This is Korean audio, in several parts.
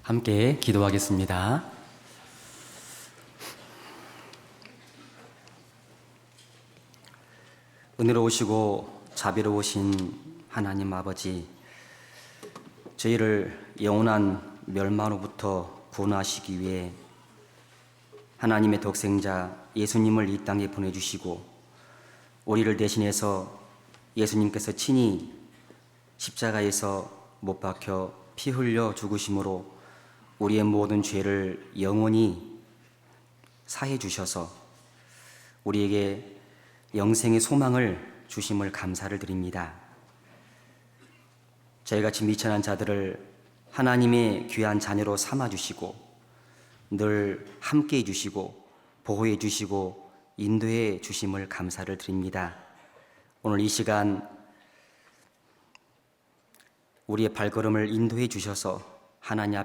함께 기도하겠습니다. 은혜로우시고 자비로우신 하나님 아버지, 저희를 영원한 멸망으로부터 구원하시기 위해 하나님의 독생자 예수님을 이 땅에 보내주시고 우리를 대신해서 예수님께서 친히 십자가에서 못 박혀 피 흘려 죽으심으로 우리의 모든 죄를 영원히 사해 주셔서 우리에게 영생의 소망을 주심을 감사를 드립니다. 저희같이 미천한 자들을 하나님의 귀한 자녀로 삼아 주시고 늘 함께 해 주시고 보호해 주시고 인도해 주심을 감사를 드립니다. 오늘 이 시간 우리의 발걸음을 인도해 주셔서 하나님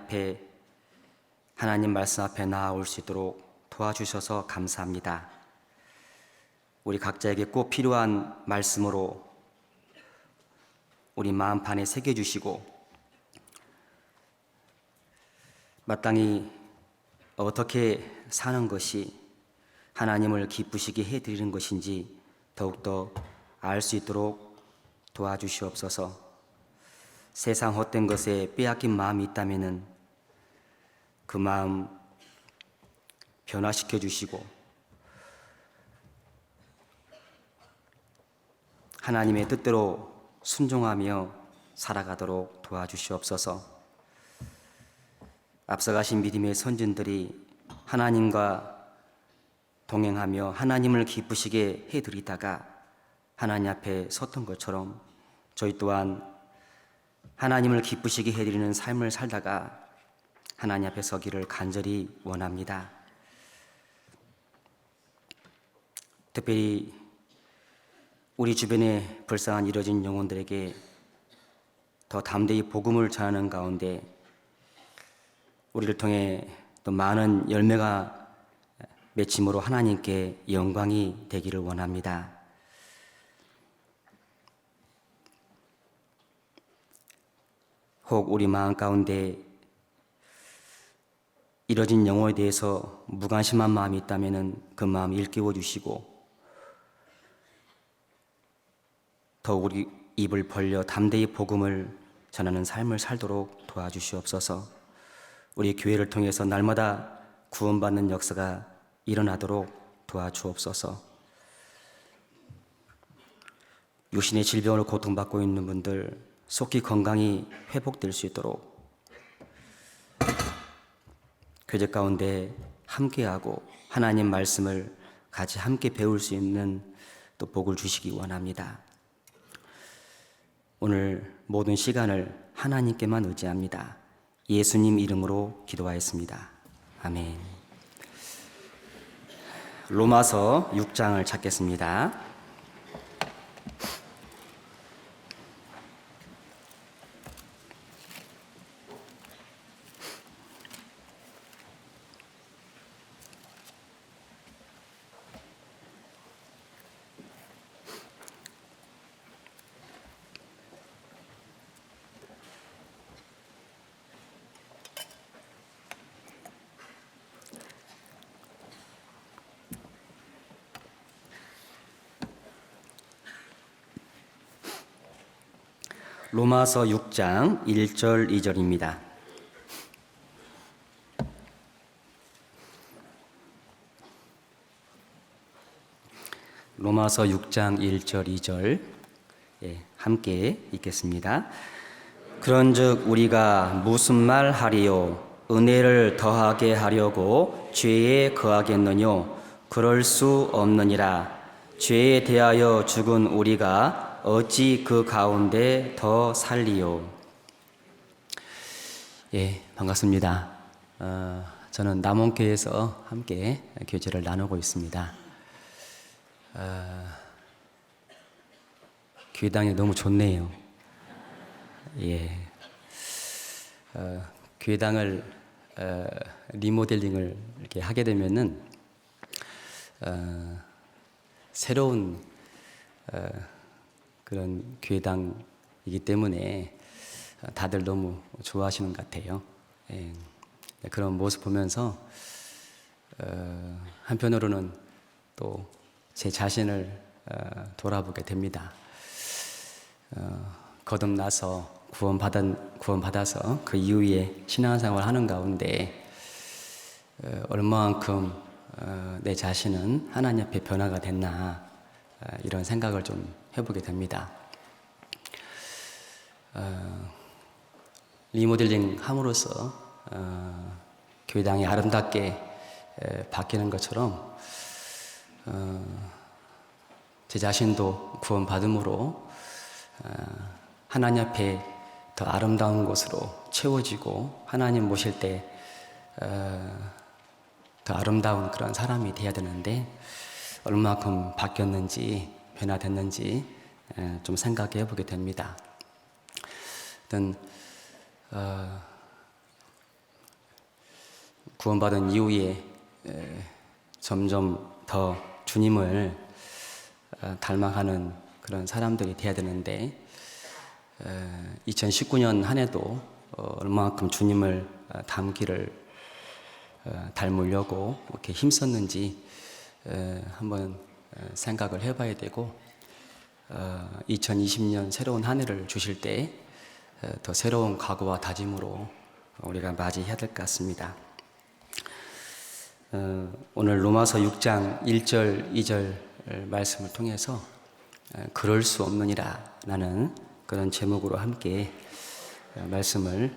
말씀 앞에 나아올 수 있도록 도와주셔서 감사합니다. 우리 각자에게 꼭 필요한 말씀으로 우리 마음판에 새겨주시고 마땅히 어떻게 사는 것이 하나님을 기쁘시게 해드리는 것인지 더욱더 알 수 있도록 도와주시옵소서. 세상 헛된 것에 빼앗긴 마음이 있다면 그 마음 변화시켜 주시고 하나님의 뜻대로 순종하며 살아가도록 도와주시옵소서. 앞서가신 믿음의 선진들이 하나님과 동행하며 하나님을 기쁘시게 해드리다가 하나님 앞에 섰던 것처럼 저희 또한 하나님을 기쁘시게 해드리는 삶을 살다가 하나님 앞에 서기를 간절히 원합니다. 특별히 우리 주변에 불쌍한 이뤄진 영혼들에게 더 담대히 복음을 전하는 가운데 우리를 통해 또 많은 열매가 맺힘으로 하나님께 영광이 되기를 원합니다. 혹 우리 마음 가운데 이뤄진 영혼에 대해서 무관심한 마음이 있다면 그 마음 일깨워 주시고 더욱 우리 입을 벌려 담대히 복음을 전하는 삶을 살도록 도와주시옵소서. 우리 교회를 통해서 날마다 구원받는 역사가 일어나도록 도와주옵소서. 육신의 질병으로 고통받고 있는 분들 속히 건강이 회복될 수 있도록 교제 가운데 함께하고 하나님 말씀을 같이 함께 배울 수 있는 또 복을 주시기 원합니다. 오늘 모든 시간을 하나님께만 의지합니다. 예수님 이름으로 기도하였습니다. 아멘. 로마서 6장을 찾겠습니다. 로마서 6장 1절 2절입니다. 로마서 6장 1절 2절 함께 읽겠습니다. 그런즉 우리가 무슨 말 하리요? 은혜를 더하게 하려고 죄에 거하겠느뇨? 그럴 수 없느니라. 죄에 대하여 죽은 우리가 어찌 그 가운데 더 살리요? 반갑습니다. 저는 남원교회에서 함께 교제를 나누고 있습니다. 교회당이 너무 좋네요. 교회당을 리모델링을 이렇게 하게 되면은 새로운 그런 교회당이기 때문에 다들 너무 좋아하시는 것 같아요. 예, 그런 모습 보면서 한편으로는 또 제 자신을 돌아보게 됩니다. 거듭나서 구원받아서 그 이후에 신앙생활 하는 가운데 얼마만큼 내 자신은 하나님 앞에 변화가 됐나 이런 생각을 좀 해보게 됩니다. 리모델링 함으로써 교회당이 아름답게 바뀌는 것처럼 제 자신도 구원받음으로 하나님 앞에 더 아름다운 곳으로 채워지고 하나님 모실 때 더 아름다운 그런 사람이 되어야 되는데 얼마만큼 바뀌었는지 변화됐는지 좀 생각해 보게 됩니다. 어떤 구원받은 이후에 점점 더 주님을 닮아가는 그런 사람들이 되어야 되는데 2019년 한 해도 얼마만큼 주님을 닮으려고 이렇게 힘썼는지 한번 생각을 해봐야 되고 2020년 새로운 한 해를 주실 때 더 새로운 각오와 다짐으로 우리가 맞이해야 될 것 같습니다. 오늘 로마서 6장 1절 2절 말씀을 통해서 그럴 수 없느니라 라는 그런 제목으로 함께 말씀을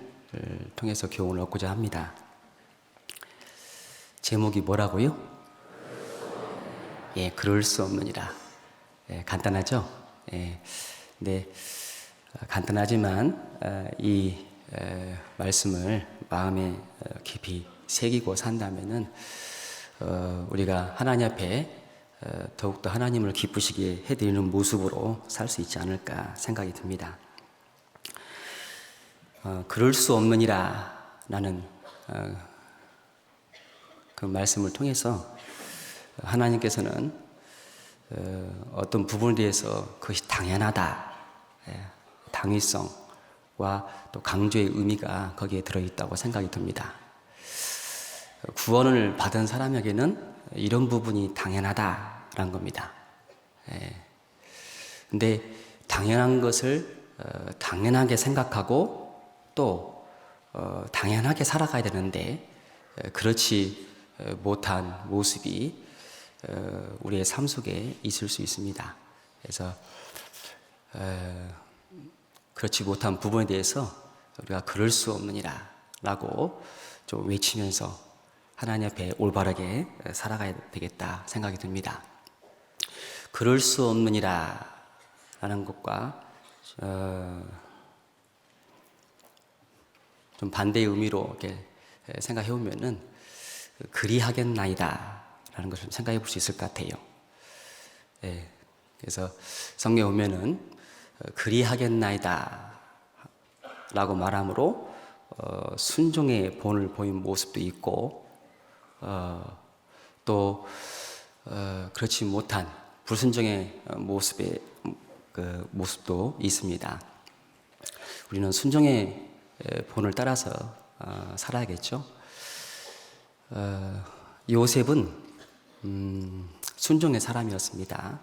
통해서 교훈을 얻고자 합니다. 제목이 뭐라고요? 예, 그럴 수 없느니라. 예, 간단하죠? 예, 네, 간단하지만 이 말씀을 마음에 깊이 새기고 산다면은 우리가 하나님 앞에 더욱더 하나님을 기쁘시게 해드리는 모습으로 살 수 있지 않을까 생각이 듭니다. 그럴 수 없느니라 라는 그 말씀을 통해서 하나님께서는 어떤 부분에 대해서 그것이 당연하다, 당위성과 또 강조의 의미가 거기에 들어있다고 생각이 듭니다. 구원을 받은 사람에게는 이런 부분이 당연하다라는 겁니다. 근데 당연한 것을 당연하게 생각하고 또 당연하게 살아가야 되는데 그렇지 못한 모습이 우리의 삶 속에 있을 수 있습니다. 그래서 그렇지 못한 부분에 대해서 우리가 그럴 수 없느니라 라고 좀 외치면서 하나님 앞에 올바르게 살아가야 되겠다 생각이 듭니다. 그럴 수 없느니라 라는 것과 좀 반대의 의미로 이렇게 생각해 보면은 그리하겠나이다 라는 것을 생각해 볼 수 있을 것 같아요. 예, 그래서 성경에 보면은 그리하겠나이다 라고 말함으로 순종의 본을 보인 모습도 있고 또 그렇지 못한 불순종의 그 모습도 있습니다. 우리는 순종의 본을 따라서 살아야겠죠. 요셉은 순종의 사람이었습니다.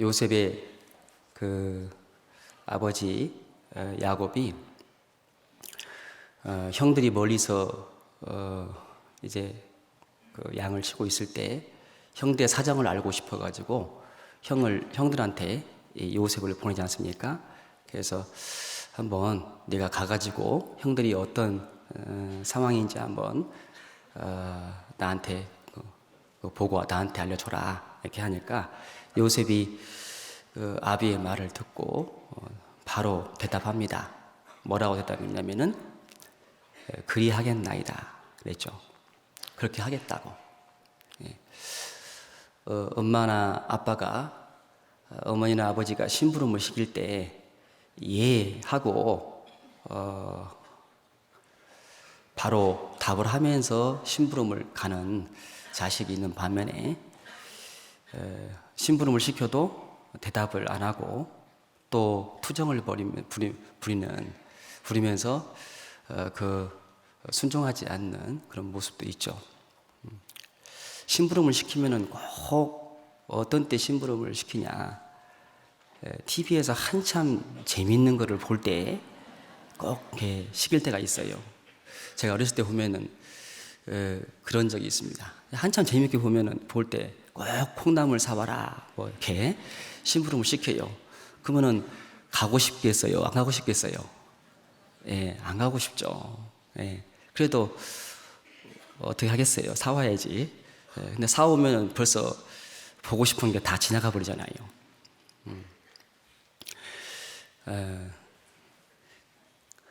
요셉의 그 아버지 야곱이 형들이 멀리서 이제 그 양을 치고 있을 때 형들의 사정을 알고 싶어가지고 형들한테 요셉을 보내지 않습니까? 그래서 한번 네가 가가지고 형들이 어떤 상황인지 한번 나한테 보고 나한테 알려줘라 이렇게 하니까 요셉이 그 아비의 말을 듣고 바로 대답합니다. 뭐라고 대답했냐면은 그리하겠나이다 그랬죠. 그렇게 하겠다고. 엄마나 아빠가 어머니나 아버지가 심부름을 시킬 때 예 하고 바로 답을 하면서 심부름을 가는 자식이 있는 반면에 심부름을 시켜도 대답을 안 하고 또 투정을 부리면서 순종하지 않는 그런 모습도 있죠. 심부름을 시키면은 꼭 어떤 때 심부름을 시키냐? TV에서 한참 재밌는 거를 볼 때 꼭 이렇게 시킬 때가 있어요. 제가 어렸을 때 보면은 그런 적이 있습니다. 한참 재밌게 보면은 볼 때 꼭 콩나물 사와라 뭐 이렇게 심부름을 시켜요. 그러면은 가고 싶겠어요? 안 가고 싶겠어요? 예, 안 가고 싶죠. 예, 그래도 어떻게 하겠어요? 사와야지. 예, 근데 사오면 벌써 보고 싶은 게 다 지나가 버리잖아요.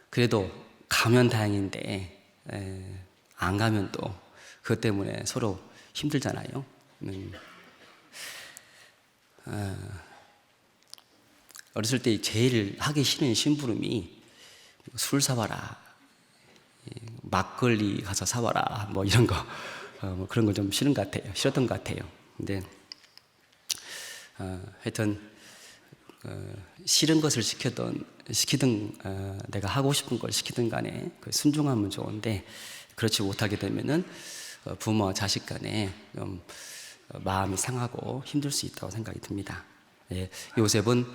그래도 가면 다행인데 안 가면 또 그것 때문에 서로 힘들잖아요. 어렸을 때 제일 하기 싫은 심부름이 술 사와라, 막걸리 가서 사와라, 뭐 이런 거, 뭐 그런 거 좀 싫은 것 같아요. 싫었던 것 같아요. 근데 하여튼 싫은 것을 시키든 내가 하고 싶은 걸 시키든 간에 순종하면 좋은데 그렇지 못하게 되면은 부모와 자식 간에 좀 마음이 상하고 힘들 수 있다고 생각이 듭니다. 예, 요셉은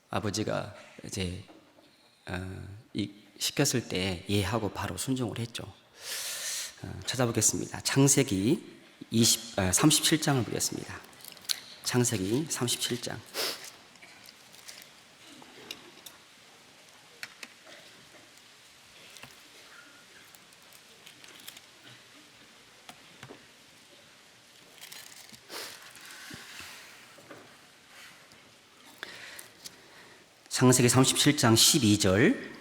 아버지가 이제 시켰을 때 예하고 바로 순종을 했죠. 찾아보겠습니다. 창세기 37장을 보겠습니다. 창세기 37장. 창세기 37장 12절.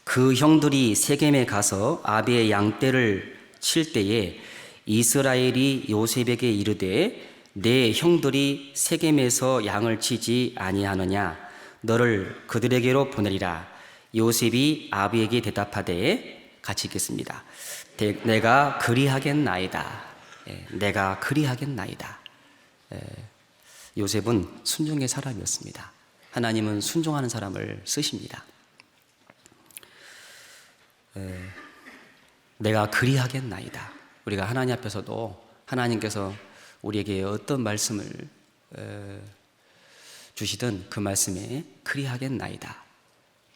그 형들이 세겜에 가서 아비의 양떼를 칠 때에 이스라엘이 요셉에게 이르되 내 형들이 세겜에서 양을 치지 아니하느냐 너를 그들에게로 보내리라. 요셉이 아비에게 대답하되 같이 읽겠습니다. 내가 그리하겠나이다. 내가 그리하겠나이다. 요셉은 순종의 사람이었습니다. 하나님은 순종하는 사람을 쓰십니다. 내가 그리하겠나이다. 우리가 하나님 앞에서도 하나님께서 우리에게 어떤 말씀을 주시든 그 말씀에 그리하겠나이다.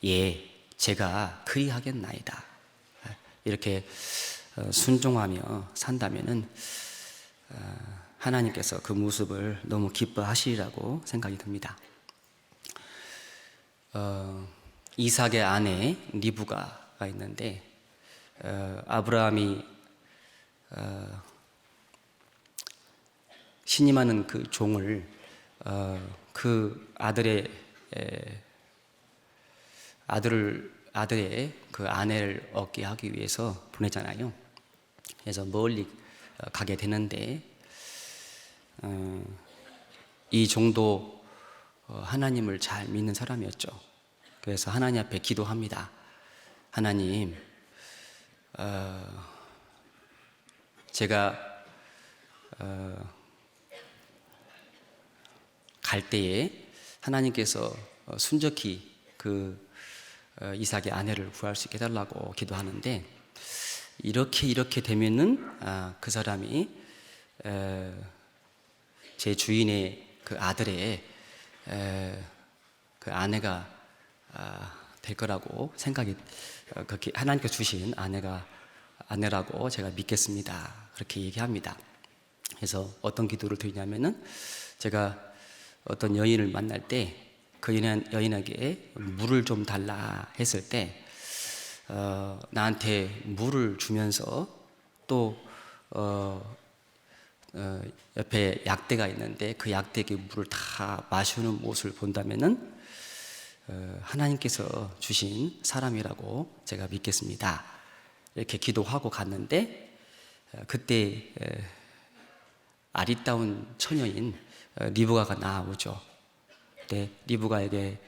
예, 제가 그리하겠나이다. 이렇게 순종하며 산다면은 하나님께서 그 모습을 너무 기뻐하시리라고 생각이 듭니다. 이삭의 아내 리브가가 있는데 아브라함이 신임하는 그 종을 그 아들의 그 아내를 얻게 하기 위해서 보내잖아요. 그래서 멀리 가게 되는데 이 종도 하나님을 잘 믿는 사람이었죠. 그래서 하나님 앞에 기도합니다. 하나님, 제가 갈 때에 하나님께서 순적히 그 이삭의 아내를 구할 수 있게 해달라고 기도하는데 이렇게 되면은 그 사람이 제 주인의 그 아들의 그 아내가 될 거라고 생각이 그렇게 하나님께서 주신 아내라고 제가 믿겠습니다. 그렇게 얘기합니다. 그래서 어떤 기도를 드리냐면은 제가 어떤 여인을 만날 때 그 여인에게 물을 좀 달라 했을 때 나한테 물을 주면서 또 옆에 약대가 있는데 그 약대에게 물을 다 마시는 모습을 본다면은 하나님께서 주신 사람이라고 제가 믿겠습니다. 이렇게 기도하고 갔는데 그때 아리따운 처녀인 리브가가 나오죠. 그때 리브가에게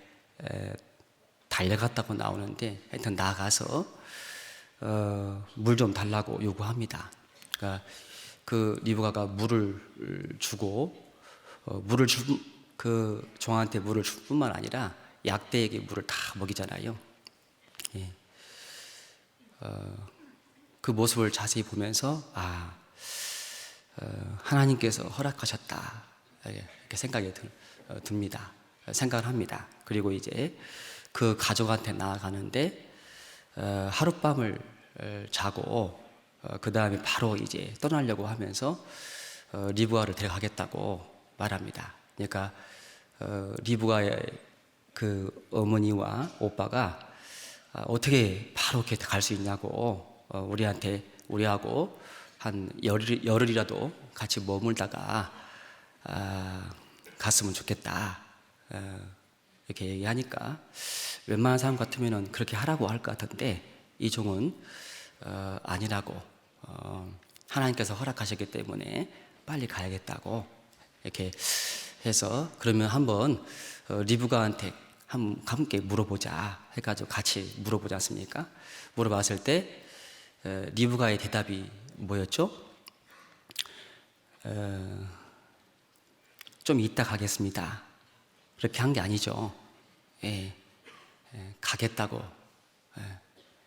달려갔다고 나오는데 하여튼 나가서 물 좀 달라고 요구합니다. 그러니까 그 리브가가 물을 주고 그 종한테 물을 줄 뿐만 아니라 약대에게 물을 다 먹이잖아요. 예. 그 모습을 자세히 보면서 하나님께서 허락하셨다 이렇게 생각이 듭니다. 생각을 합니다. 그리고 이제 그 가족한테 나아가는데 하룻밤을 자고 그 다음에 바로 이제 떠나려고 하면서 리브가를 데려가겠다고 말합니다. 그러니까 리브가의 그 어머니와 오빠가 어떻게 바로 이렇게 갈 수 있냐고 우리하고 한 열흘이라도 같이 머물다가 갔으면 좋겠다 이렇게 얘기하니까 웬만한 사람 같으면 그렇게 하라고 할 것 같은데 이 종은 아니라고 하나님께서 허락하셨기 때문에 빨리 가야겠다고 이렇게 해서 그러면 한번 리브가한테 함께 물어보자 해가지고 같이 물어보지 않습니까? 물어봤을 때 리브가의 대답이 뭐였죠? 좀 이따 가겠습니다. 그렇게 한 게 아니죠. 가겠다고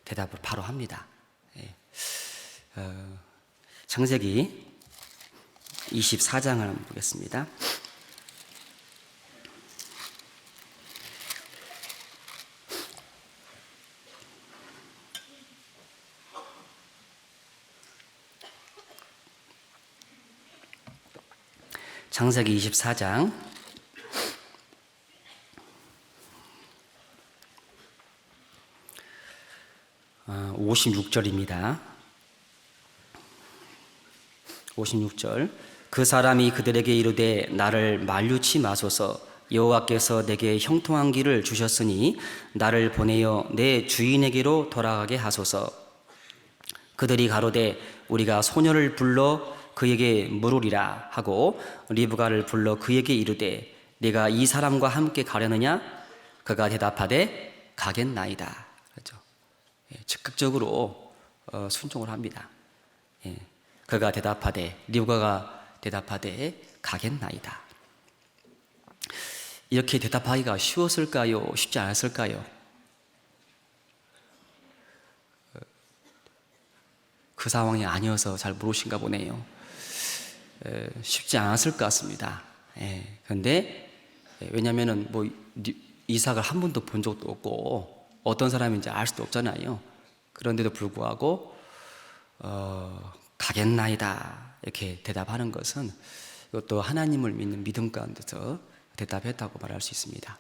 대답을 바로 합니다. 창세기 24장을 한번 보겠습니다. 창세기 24장 56절입니다. 56절 그 사람이 그들에게 이르되 나를 만류치 마소서 여호와께서 내게 형통한 길을 주셨으니 나를 보내어 내 주인에게로 돌아가게 하소서. 그들이 가로되 우리가 소녀를 불러 그에게 물으리라 하고 리브가를 불러 그에게 이르되 네가 이 사람과 함께 가려느냐? 그가 대답하되 가겠나이다. 그렇죠? 적극적으로 순종을 합니다. 그가 대답하되 리브가가 대답하되 가겠나이다. 이렇게 대답하기가 쉬웠을까요? 쉽지 않았을까요? 그 상황이 아니어서 잘 모르신가 보네요. 쉽지 않았을 것 같습니다. 그런데 왜냐하면 뭐 이삭을 한 번도 본 적도 없고 어떤 사람인지 알 수도 없잖아요. 그런데도 불구하고 가겠나이다 이렇게 대답하는 것은 이것도 하나님을 믿는 믿음 가운데서 대답했다고 말할 수 있습니다.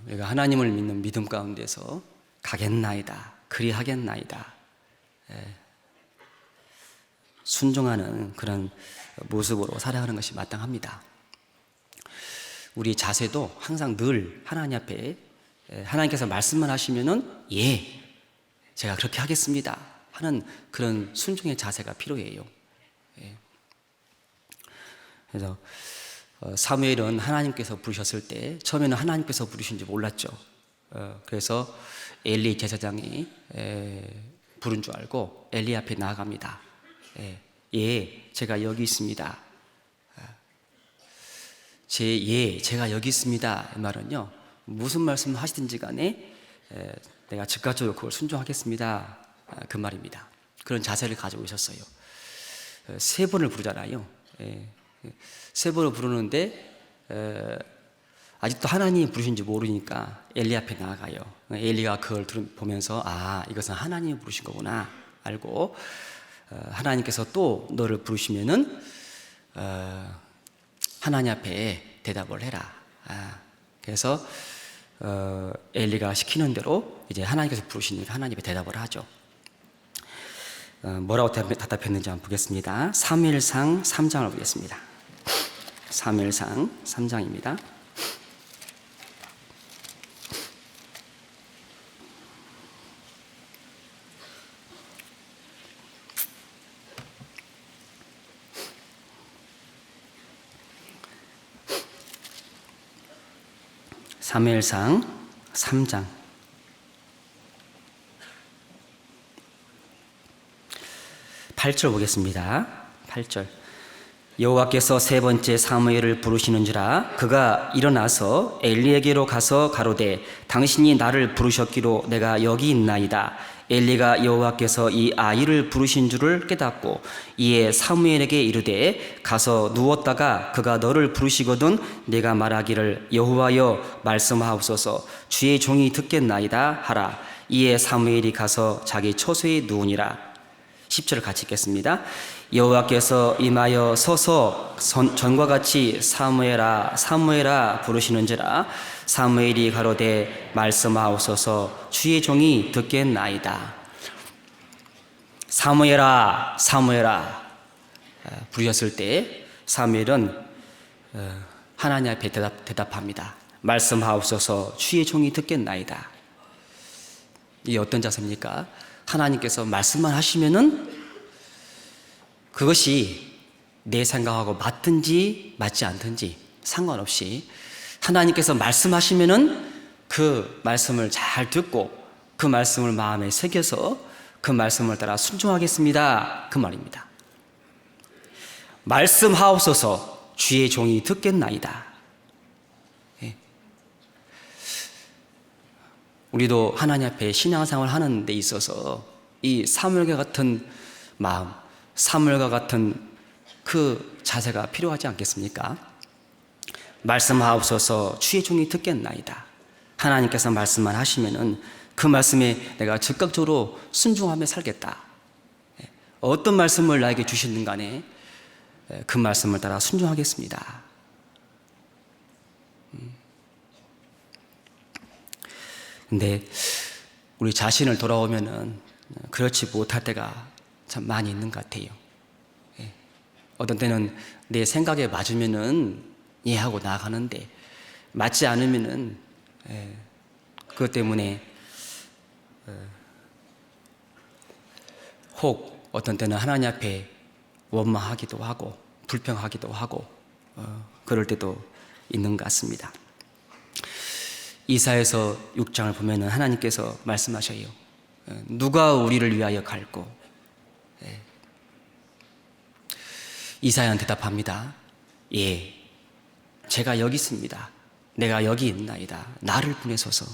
우리가 하나님을 믿는 믿음 가운데서 가겠나이다, 그리하겠나이다 순종하는 그런 모습으로 살아가는 것이 마땅합니다. 우리 자세도 항상 늘 하나님 앞에 하나님께서 말씀만 하시면은 제가 그렇게 하겠습니다 하는 그런 순종의 자세가 필요해요. 그래서 사무엘은 하나님께서 부르셨을 때 처음에는 하나님께서 부르신지 몰랐죠. 그래서 엘리 제사장이 부른 줄 알고 엘리 앞에 나아갑니다. 제가 여기 있습니다. 제가 여기 있습니다. 이 말은요, 무슨 말씀 하시든지 간에 내가 즉각적으로 그걸 순종하겠습니다. 그 말입니다. 그런 자세를 가지고 있었어요. 세 번을 부르잖아요. 세 번을 부르는데 아직도 하나님이 부르신지 모르니까 엘리 앞에 나아가요. 엘리가 그걸 보면서 이것은 하나님이 부르신 거구나 알고 하나님께서 또 너를 부르시면은 하나님 앞에 대답을 해라. 그래서 엘리가 시키는 대로 이제 하나님께서 부르시니까 하나님의 대답을 하죠. 뭐라고 대답했는지 한번 보겠습니다. 사무엘상 3장을 보겠습니다. 사무엘상 3장입니다. 사무엘상 3장 8절 보겠습니다. 8절. 여호와께서 세 번째 사무엘을 부르시는지라 그가 일어나서 엘리에게로 가서 가로되 당신이 나를 부르셨기로 내가 여기 있나이다. 엘리가 여호와께서 이 아이를 부르신 줄을 깨닫고 이에 사무엘에게 이르되 가서 누웠다가 그가 너를 부르시거든 내가 말하기를 여호와여 말씀하옵소서 주의 종이 듣겠나이다 하라. 이에 사무엘이 가서 자기 처소에 누우니라. 10절을 같이 읽겠습니다. 여호와께서 임하여 서서 전과 같이 사무엘아 사무엘아 부르시는지라 사무엘이 가로되 말씀하옵소서 주의 종이 듣겠나이다. 사무엘아 사무엘아 부르셨을 때 사무엘은 하나님 앞에 대답합니다. 말씀하옵소서 주의 종이 듣겠나이다. 이게 어떤 자세입니까? 하나님께서 말씀만 하시면은 그것이 내 생각하고 맞든지 맞지 않든지 상관없이 하나님께서 말씀하시면은 그 말씀을 잘 듣고 그 말씀을 마음에 새겨서 그 말씀을 따라 순종하겠습니다. 그 말입니다. 말씀하옵소서 주의 종이 듣겠나이다. 예. 우리도 하나님 앞에 신앙생활을 하는 데 있어서 이 사무엘과 같은 마음, 사무엘과 같은 그 자세가 필요하지 않겠습니까? 말씀하옵소서 주의 종이 듣겠나이다. 하나님께서 말씀만 하시면은 그 말씀에 내가 즉각적으로 순종하며 살겠다. 어떤 말씀을 나에게 주시든 간에 그 말씀을 따라 순종하겠습니다. 근데 우리 자신을 돌아오면은 그렇지 못할 때가 참 많이 있는 것 같아요. 어떤 때는 내 생각에 맞으면은 이해하고 나아가는데 맞지 않으면은 그것 때문에 혹 어떤 때는 하나님 앞에 원망하기도 하고 불평하기도 하고 그럴 때도 있는 것 같습니다. 이사야서 6장을 보면은 하나님께서 말씀하셔요. 누가 우리를 위하여 갈고? 이사야는 대답합니다. 예, 제가 여기 있습니다. 내가 여기 있나이다. 나를 보내소서.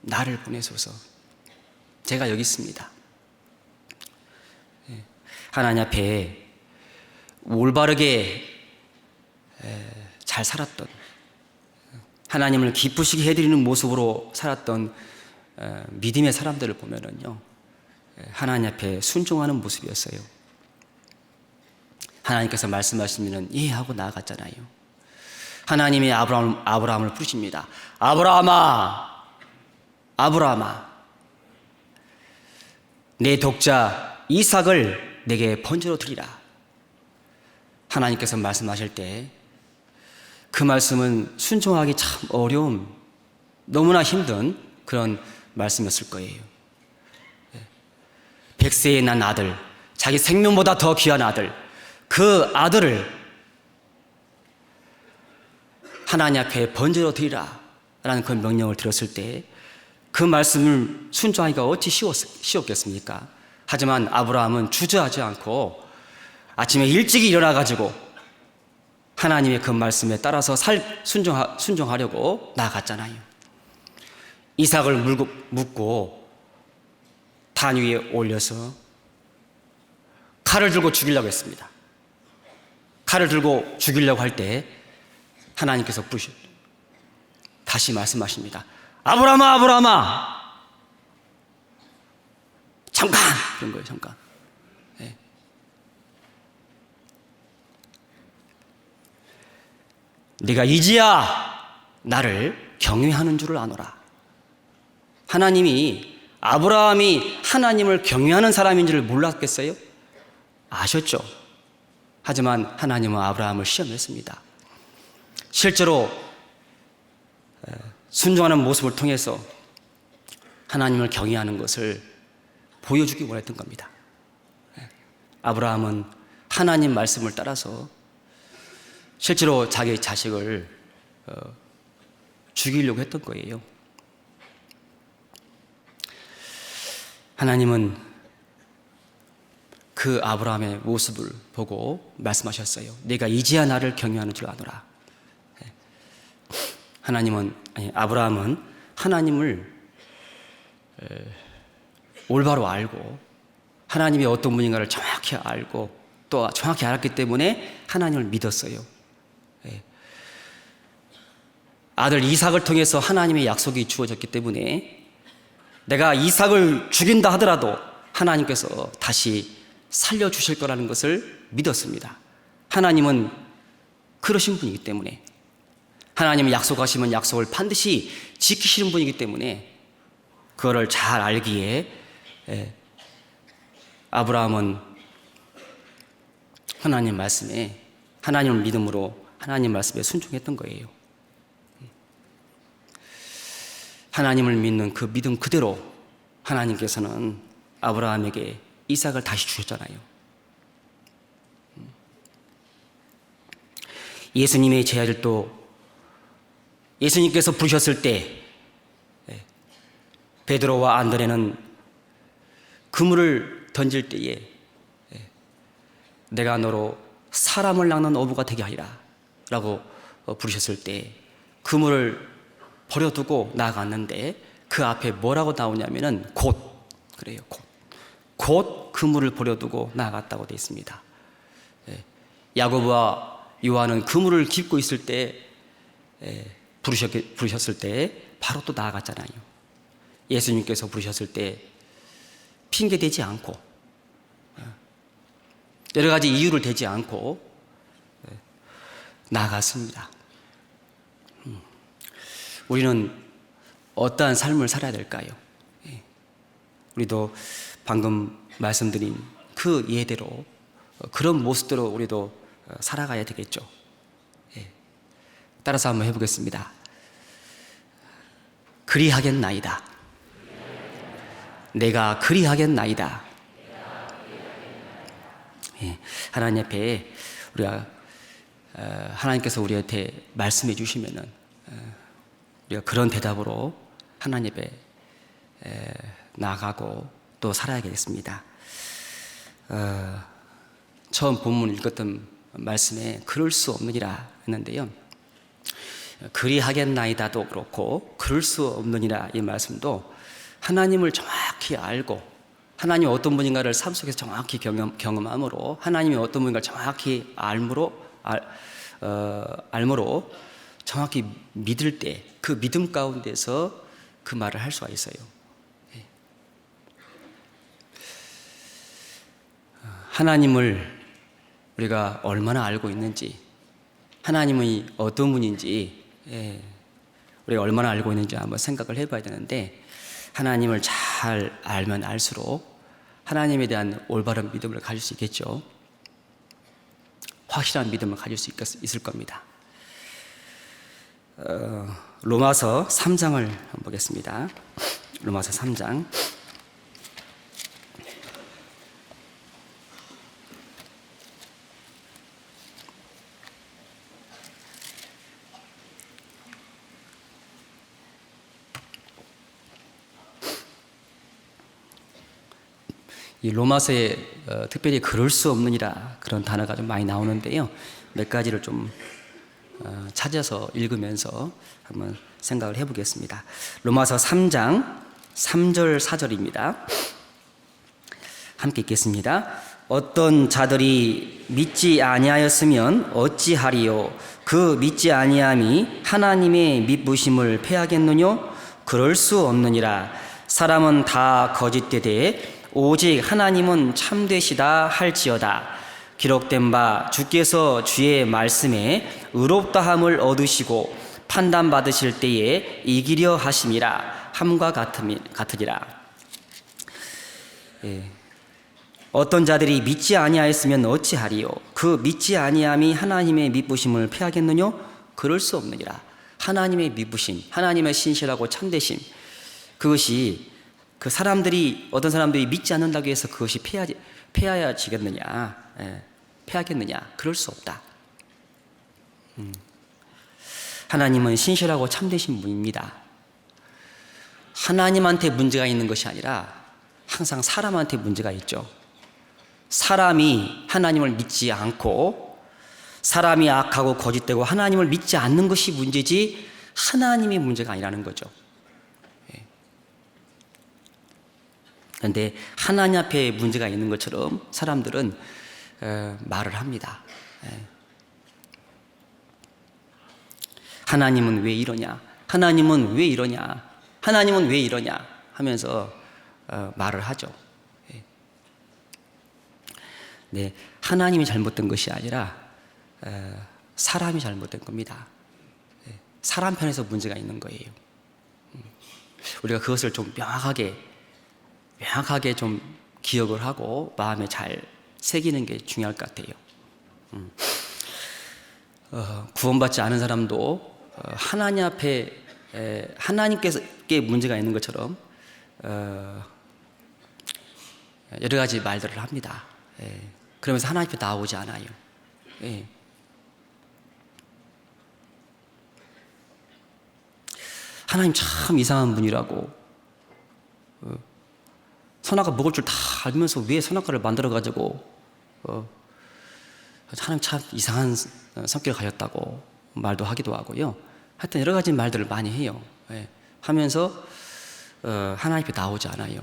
나를 보내소서. 제가 여기 있습니다. 하나님 앞에 올바르게 잘 살았던, 하나님을 기쁘시게 해드리는 모습으로 살았던 믿음의 사람들을 보면은요, 하나님 앞에 순종하는 모습이었어요. 하나님께서 말씀하시면 예 하고 나아갔잖아요. 하나님이 아브라함을 부르십니다. 아브라함아, 아브라함아, 내 독자 이삭을 내게 번제로 드리라. 하나님께서 말씀하실 때 그 말씀은 순종하기 참 어려운, 너무나 힘든 그런 말씀이었을 거예요. 100세에 난 아들, 자기 생명보다 더 귀한 아들, 그 아들을 하나님 앞에 번제로 드리라 라는 그 명령을 들었을 때 그 말씀을 순종하기가 어찌 쉬웠겠습니까? 하지만 아브라함은 주저하지 않고 아침에 일찍 일어나가지고 하나님의 그 말씀에 따라서 순종하려고 나아갔잖아요. 이삭을 묻고 단 위에 올려서 칼을 들고 죽이려고 했습니다. 칼을 들고 죽이려고 할 때 하나님께서 다시 말씀하십니다. 아브라함아, 아브라함아, 잠깐! 그런 거예요, 잠깐. 네. 네가 이제야 나를 경외하는 줄을 아노라. 하나님이 아브라함이 하나님을 경외하는 사람인 줄 몰랐겠어요? 아셨죠? 하지만 하나님은 아브라함을 시험했습니다. 실제로 순종하는 모습을 통해서 하나님을 경외하는 것을 보여주기 원했던 겁니다. 아브라함은 하나님 말씀을 따라서 실제로 자기 자식을 죽이려고 했던 거예요. 하나님은 그 아브라함의 모습을 보고 말씀하셨어요. 내가 이제야 나를 경외하는 줄 아노라. 아브라함은 하나님을 올바로 알고 하나님이 어떤 분인가를 정확히 알고 또 정확히 알았기 때문에 하나님을 믿었어요. 아들 이삭을 통해서 하나님의 약속이 주어졌기 때문에 내가 이삭을 죽인다 하더라도 하나님께서 다시 살려주실 거라는 것을 믿었습니다. 하나님은 그러신 분이기 때문에, 하나님은 약속하시면 약속을 반드시 지키시는 분이기 때문에 그거를 잘 알기에 아브라함은 하나님 말씀에, 하나님을 믿음으로 하나님 말씀에 순종했던 거예요. 하나님을 믿는 그 믿음 그대로 하나님께서는 아브라함에게 이삭을 다시 주셨잖아요. 예수님의 제자들도 예수님께서 부르셨을 때 베드로와 안드레는 그물을 던질 때에 내가 너로 사람을 낚는 어부가 되게 하리라 라고 부르셨을 때 그물을 버려두고 나아갔는데 그 앞에 뭐라고 나오냐면은 곧, 그래요. 곧 그물을 버려두고 나아갔다고 되어 있습니다. 야고보와 요한은 그물을 깁고 있을 때 부르셨을 때 바로 또 나아갔잖아요. 예수님께서 부르셨을 때 핑계대지 않고 여러 가지 이유를 대지 않고 나아갔습니다. 우리는 어떠한 삶을 살아야 될까요? 우리도 방금 말씀드린 그 예대로 그런 모습대로 우리도 살아가야 되겠죠. 따라서 한번 해보겠습니다. 그리하겠나이다. 내가 그리하겠나이다. 하나님 앞에 우리가 하나님께서 우리한테 말씀해 주시면은 우리가 그런 대답으로 하나님 앞에 나아가고 또 살아야겠습니다. 처음 본문 읽었던 말씀에 그럴 수 없느니라 했는데요. 그리하겠나이다도 그렇고 그럴 수 없느니라 이 말씀도 하나님을 정확히 알고 하나님이 어떤 분인가를 삶 속에서 정확히 경험함으로 하나님이 어떤 분인가를 정확히 알므로 정확히 믿을 때 그 믿음 가운데서 그 말을 할 수가 있어요. 하나님을 우리가 얼마나 알고 있는지, 하나님이 어떤 분인지 우리가 얼마나 알고 있는지 한번 생각을 해봐야 되는데, 하나님을 잘 알면 알수록 하나님에 대한 올바른 믿음을 가질 수 있겠죠. 확실한 믿음을 가질 수 있을 겁니다. 로마서 3장을 한번 보겠습니다. 로마서 3장. 이 로마서에 특별히 그럴 수 없느니라 그런 단어가 좀 많이 나오는데요. 몇 가지를 좀 찾아서 읽으면서 한번 생각을 해보겠습니다. 로마서 3장 3절 4절입니다. 함께 읽겠습니다. 어떤 자들이 믿지 아니하였으면 어찌하리요? 그 믿지 아니함이 하나님의 믿부심을 패하겠느뇨? 그럴 수 없느니라. 사람은 다 거짓되되 오직 하나님은 참되시다 할지어다. 기록된 바 주께서 주의 말씀에 의롭다함을 얻으시고 판단받으실 때에 이기려 하심이라 함과 같으리라. 어떤 자들이 믿지 아니하였으면 어찌하리요? 그 믿지 아니함이 하나님의 믿부심을 패하겠느뇨? 그럴 수 없느니라. 하나님의 믿부심, 하나님의 신실하고 참되심, 그것이 그 어떤 사람들이 믿지 않는다고 해서 그것이 패하야지겠느냐? 패하겠느냐? 그럴 수 없다. 하나님은 신실하고 참되신 분입니다. 하나님한테 문제가 있는 것이 아니라 항상 사람한테 문제가 있죠. 사람이 하나님을 믿지 않고 사람이 악하고 거짓되고 하나님을 믿지 않는 것이 문제지 하나님이 문제가 아니라는 거죠. 그런데 하나님 앞에 문제가 있는 것처럼 사람들은 말을 합니다. 하나님은 왜 이러냐? 하나님은 왜 이러냐? 하나님은 왜 이러냐? 하면서 말을 하죠. 네, 하나님이 잘못된 것이 아니라 사람이 잘못된 겁니다. 사람 편에서 문제가 있는 거예요. 우리가 그것을 좀 명확하게 좀 기억을 하고 마음에 잘 새기는 게 중요할 것 같아요. 구원받지 않은 사람도 하나님 앞에 하나님께 문제가 있는 것처럼 여러 가지 말들을 합니다. 그러면서 하나님 앞에 나오지 않아요. 하나님 참 이상한 분이라고, 선악과 먹을 줄 다 알면서 왜 선악과를 만들어가지고 하나님 참 이상한 성격을 가졌다고 말도 하기도 하고요. 하여튼 여러 가지 말들을 많이 해요. 하면서 하나님 앞에 나오지 않아요.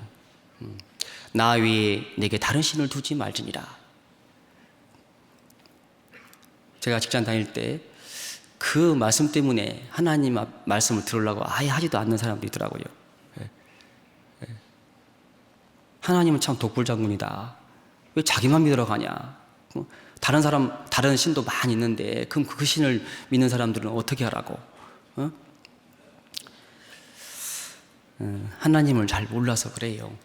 나 위에 내게 다른 신을 두지 말지니라. 제가 직장 다닐 때 그 말씀 때문에 하나님 말씀을 들으려고 아예 하지도 않는 사람도 있더라고요. 하나님은 참 독불장군이다. 왜 자기만 믿으러 가냐? 다른 신도 많이 있는데 그럼 그 신을 믿는 사람들은 어떻게 하라고? 하나님을 잘 몰라서 그래요.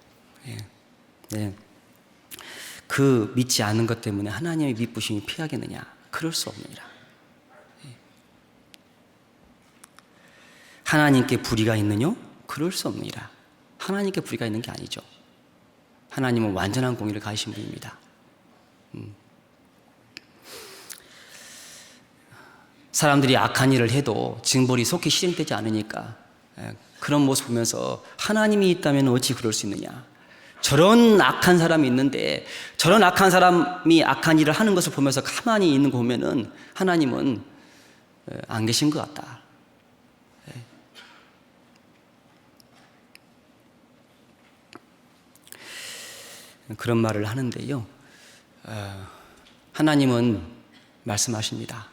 그 믿지 않는 것 때문에 하나님의 미쁘심이 피하겠느냐? 그럴 수 없느니라. 하나님께 불의가 있느냐? 그럴 수 없느니라. 하나님께 불의가 있는 게 아니죠. 하나님은 완전한 공의를 가지신 분입니다. 사람들이 악한 일을 해도 징벌이 속히 실행되지 않으니까 그런 모습 보면서 하나님이 있다면 어찌 그럴 수 있느냐. 저런 악한 사람이 있는데 저런 악한 사람이 악한 일을 하는 것을 보면서 가만히 있는 거 보면은 하나님은 안 계신 것 같다. 그런 말을 하는데요. 하나님은 말씀하십니다.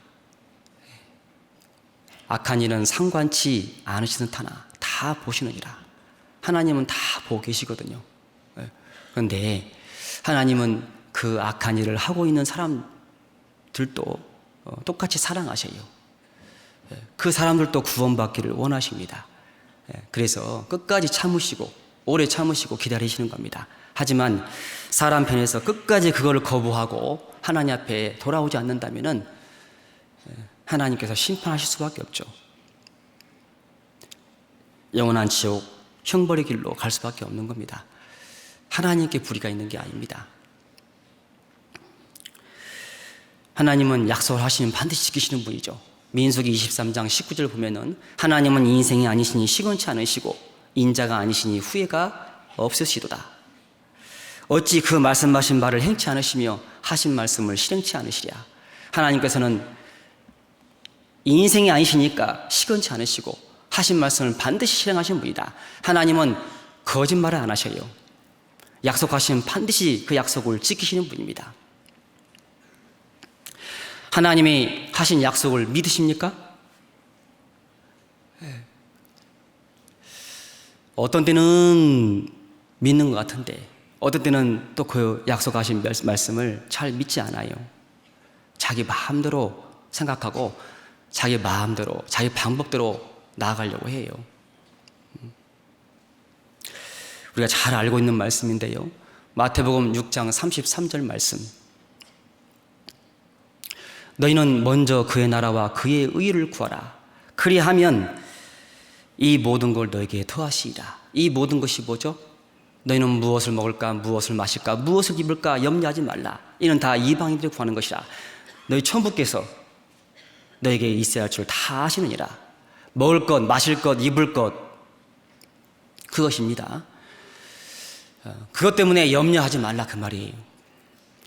악한 일은 상관치 않으시는 타나 다 보시느니라. 하나님은 다 보고 계시거든요. 그런데 하나님은 그 악한 일을 하고 있는 사람들도 똑같이 사랑하셔요. 그 사람들도 구원받기를 원하십니다. 그래서 끝까지 참으시고 오래 참으시고 기다리시는 겁니다. 하지만 사람 편에서 끝까지 그걸 거부하고 하나님 앞에 돌아오지 않는다면은 하나님께서 심판하실 수밖에 없죠. 영원한 지옥, 형벌의 길로 갈 수밖에 없는 겁니다. 하나님께 불의가 있는 게 아닙니다. 하나님은 약속을 하시면 반드시 지키시는 분이죠. 민수기 23장 19절 보면은 하나님은 인생이 아니시니 시건치 않으시고 인자가 아니시니 후회가 없으시도다. 어찌 그 말씀하신 바를 행치 않으시며 하신 말씀을 실행치 않으시랴. 하나님께서는 인생이 아니시니까 시건치 않으시고 하신 말씀을 반드시 실행하신 분이다. 하나님은 거짓말을 안 하셔요. 약속하시면 반드시 그 약속을 지키시는 분입니다. 하나님이 하신 약속을 믿으십니까? 어떤 때는 믿는 것 같은데 어떤 때는 또 그 약속하신 말씀을 잘 믿지 않아요. 자기 마음대로 생각하고 자기 마음대로 자기 방법대로 나아가려고 해요. 우리가 잘 알고 있는 말씀인데요. 마태복음 6장 33절 말씀. 너희는 먼저 그의 나라와 그의 의를 구하라. 그리하면 이 모든 걸 너에게 더하시리라. 이 모든 것이 뭐죠? 너희는 무엇을 먹을까, 무엇을 마실까, 무엇을 입을까 염려하지 말라. 이는 다 이방인들이 구하는 것이라. 너희 천부께서 너에게 있어야 할 줄 다 아시느니라. 먹을 것, 마실 것, 입을 것, 그것입니다. 그것 때문에 염려하지 말라 그 말이에요.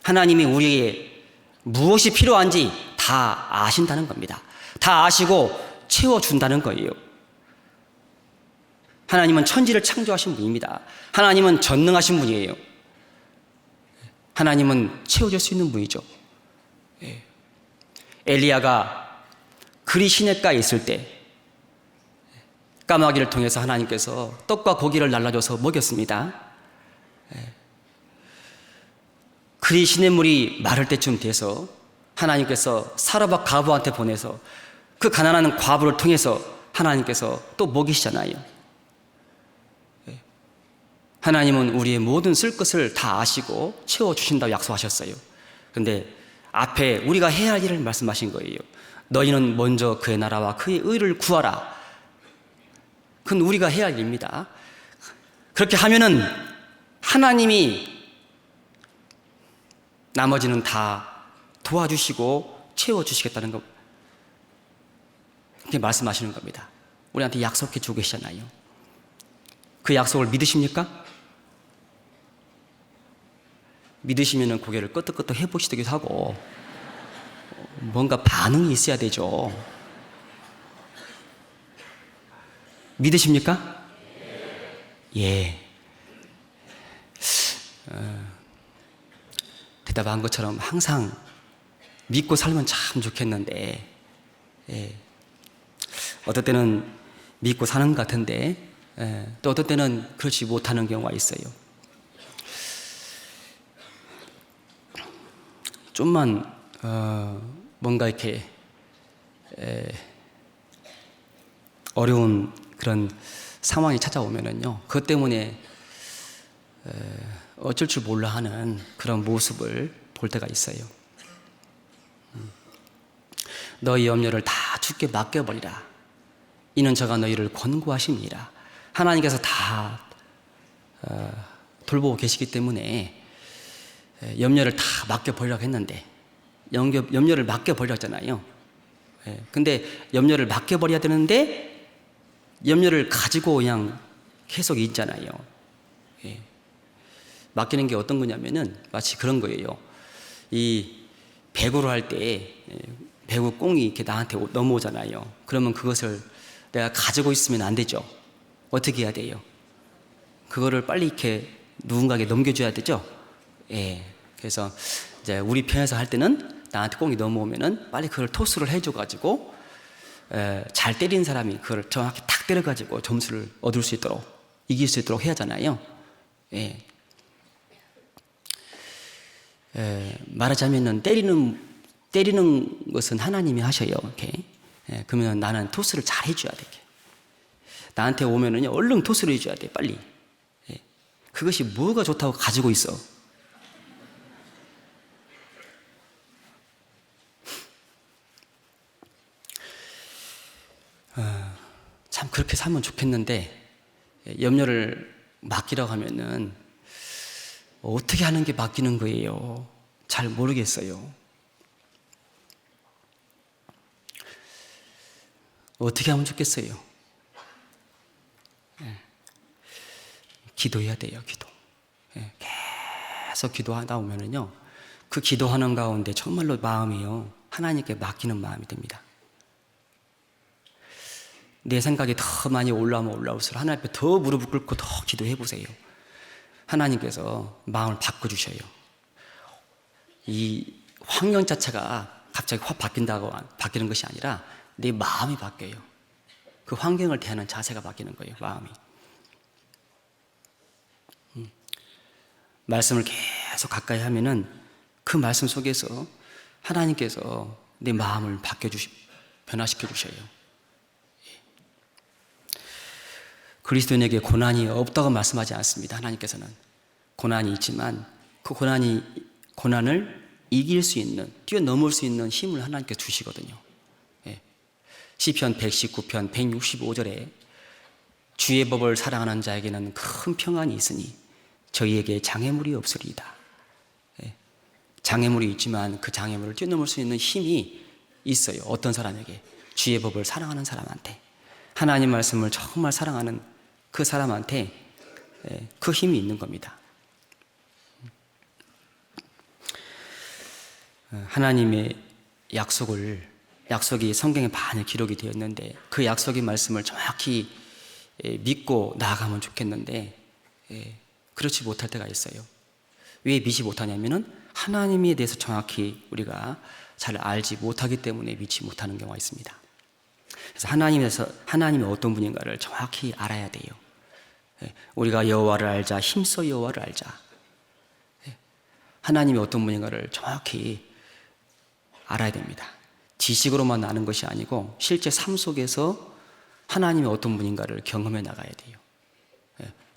하나님이 우리에게 무엇이 필요한지 다 아신다는 겁니다. 다 아시고 채워준다는 거예요. 하나님은 천지를 창조하신 분입니다. 하나님은 전능하신 분이에요. 하나님은 채워줄 수 있는 분이죠. 엘리야가 그리 시냇가에 있을 때 까마귀를 통해서 하나님께서 떡과 고기를 날라줘서 먹였습니다. 그리 시냇물이 마를 때쯤 돼서 하나님께서 사르밧 과부한테 보내서 그 가난한 과부를 통해서 하나님께서 또 먹이시잖아요. 하나님은 우리의 모든 쓸 것을 다 아시고 채워주신다고 약속하셨어요. 그런데 앞에 우리가 해야 할 일을 말씀하신 거예요. 너희는 먼저 그의 나라와 그의 의를 구하라. 그건 우리가 해야 할 일입니다. 그렇게 하면은 하나님이 나머지는 다 도와주시고 채워주시겠다는 거, 그렇게 말씀하시는 겁니다. 우리한테 약속해 주고 계시잖아요. 그 약속을 믿으십니까? 믿으시면 고개를 끄덕끄덕 해보시기도 하고 뭔가 반응이 있어야 되죠. 믿으십니까? 예. 대답한 것처럼 항상 믿고 살면 참 좋겠는데, 어떨 때는 믿고 사는 것 같은데, 또 어떨 때는 그렇지 못하는 경우가 있어요. 좀만 뭔가 이렇게 어려운 그런 상황이 찾아오면은요, 그것 때문에 어쩔 줄 몰라 하는 그런 모습을 볼 때가 있어요. 너희 염려를 다 주께 맡겨버리라. 이는 저가 너희를 권고하십니다. 하나님께서 다 돌보고 계시기 때문에 염려를 다 맡겨버리라고 했는데, 염려를 맡겨버렸잖아요. 근데 염려를 맡겨버려야 되는데 염려를 가지고 그냥 계속 있잖아요. 맡기는 게 어떤 거냐면은 마치 그런 거예요. 이 배구를 할 때 배구 공이 이렇게 나한테 넘어오잖아요. 그러면 그것을 내가 가지고 있으면 안 되죠. 어떻게 해야 돼요? 그거를 빨리 이렇게 누군가에게 넘겨줘야 되죠. 그래서 이제 우리 편에서 할 때는 나한테 공이 넘어오면은 빨리 그걸 토스를 해줘가지고 잘 때리는 사람이 그걸 정확히 탁 때려가지고 점수를 얻을 수 있도록, 이길 수 있도록 해야 하잖아요. 말하자면은 때리는 것은 하나님이 하셔요. 이렇게. 그러면 나는 토스를 잘 해줘야 돼. 나한테 오면은요, 얼른 토스를 해줘야 돼, 빨리. 그것이 뭐가 좋다고 가지고 있어. 참 그렇게 살면 좋겠는데, 염려를 맡기라고 하면은 어떻게 하는 게 맡기는 거예요? 잘 모르겠어요. 어떻게 하면 좋겠어요? 기도해야 돼요, 기도. 계속 기도하다 보면은요, 그 기도하는 가운데 정말로 마음이요, 하나님께 맡기는 마음이 됩니다. 내 생각이 더 많이 올라오면 올라올수록 하나님 앞에 더 무릎을 꿇고 더 기도해 보세요. 하나님께서 마음을 바꿔주셔요. 이 환경 자체가 갑자기 확 바뀌는 것이 아니라 내 마음이 바뀌어요. 그 환경을 대하는 자세가 바뀌는 거예요, 마음이. 말씀을 계속 가까이 하면은 그 말씀 속에서 하나님께서 내 마음을 변화시켜 주셔요. 그리스도인에게 고난이 없다고 말씀하지 않습니다. 하나님께서는 고난이 있지만 그 고난을 이길 수 있는, 뛰어넘을 수 있는 힘을 하나님께서 주시거든요. 시편 119편 165절에 주의 법을 사랑하는 자에게는 큰 평안이 있으니 저희에게 장애물이 없으리이다. 장애물이 있지만 그 장애물을 뛰어넘을 수 있는 힘이 있어요. 어떤 사람에게? 주의 법을 사랑하는 사람한테, 하나님 말씀을 정말 사랑하는 그 사람한테 그 힘이 있는 겁니다. 하나님의 약속이 성경에 많이 기록이 되었는데 그 약속의 말씀을 정확히 믿고 나아가면 좋겠는데 그렇지 못할 때가 있어요. 왜 믿지 못하냐면은 하나님에 대해서 정확히 우리가 잘 알지 못하기 때문에 믿지 못하는 경우가 있습니다. 그래서 하나님이 어떤 분인가를 정확히 알아야 돼요. 우리가 여호와를 알자, 힘써 여호와를 알자. 하나님이 어떤 분인가를 정확히 알아야 됩니다. 지식으로만 아는 것이 아니고 실제 삶 속에서 하나님이 어떤 분인가를 경험해 나가야 돼요.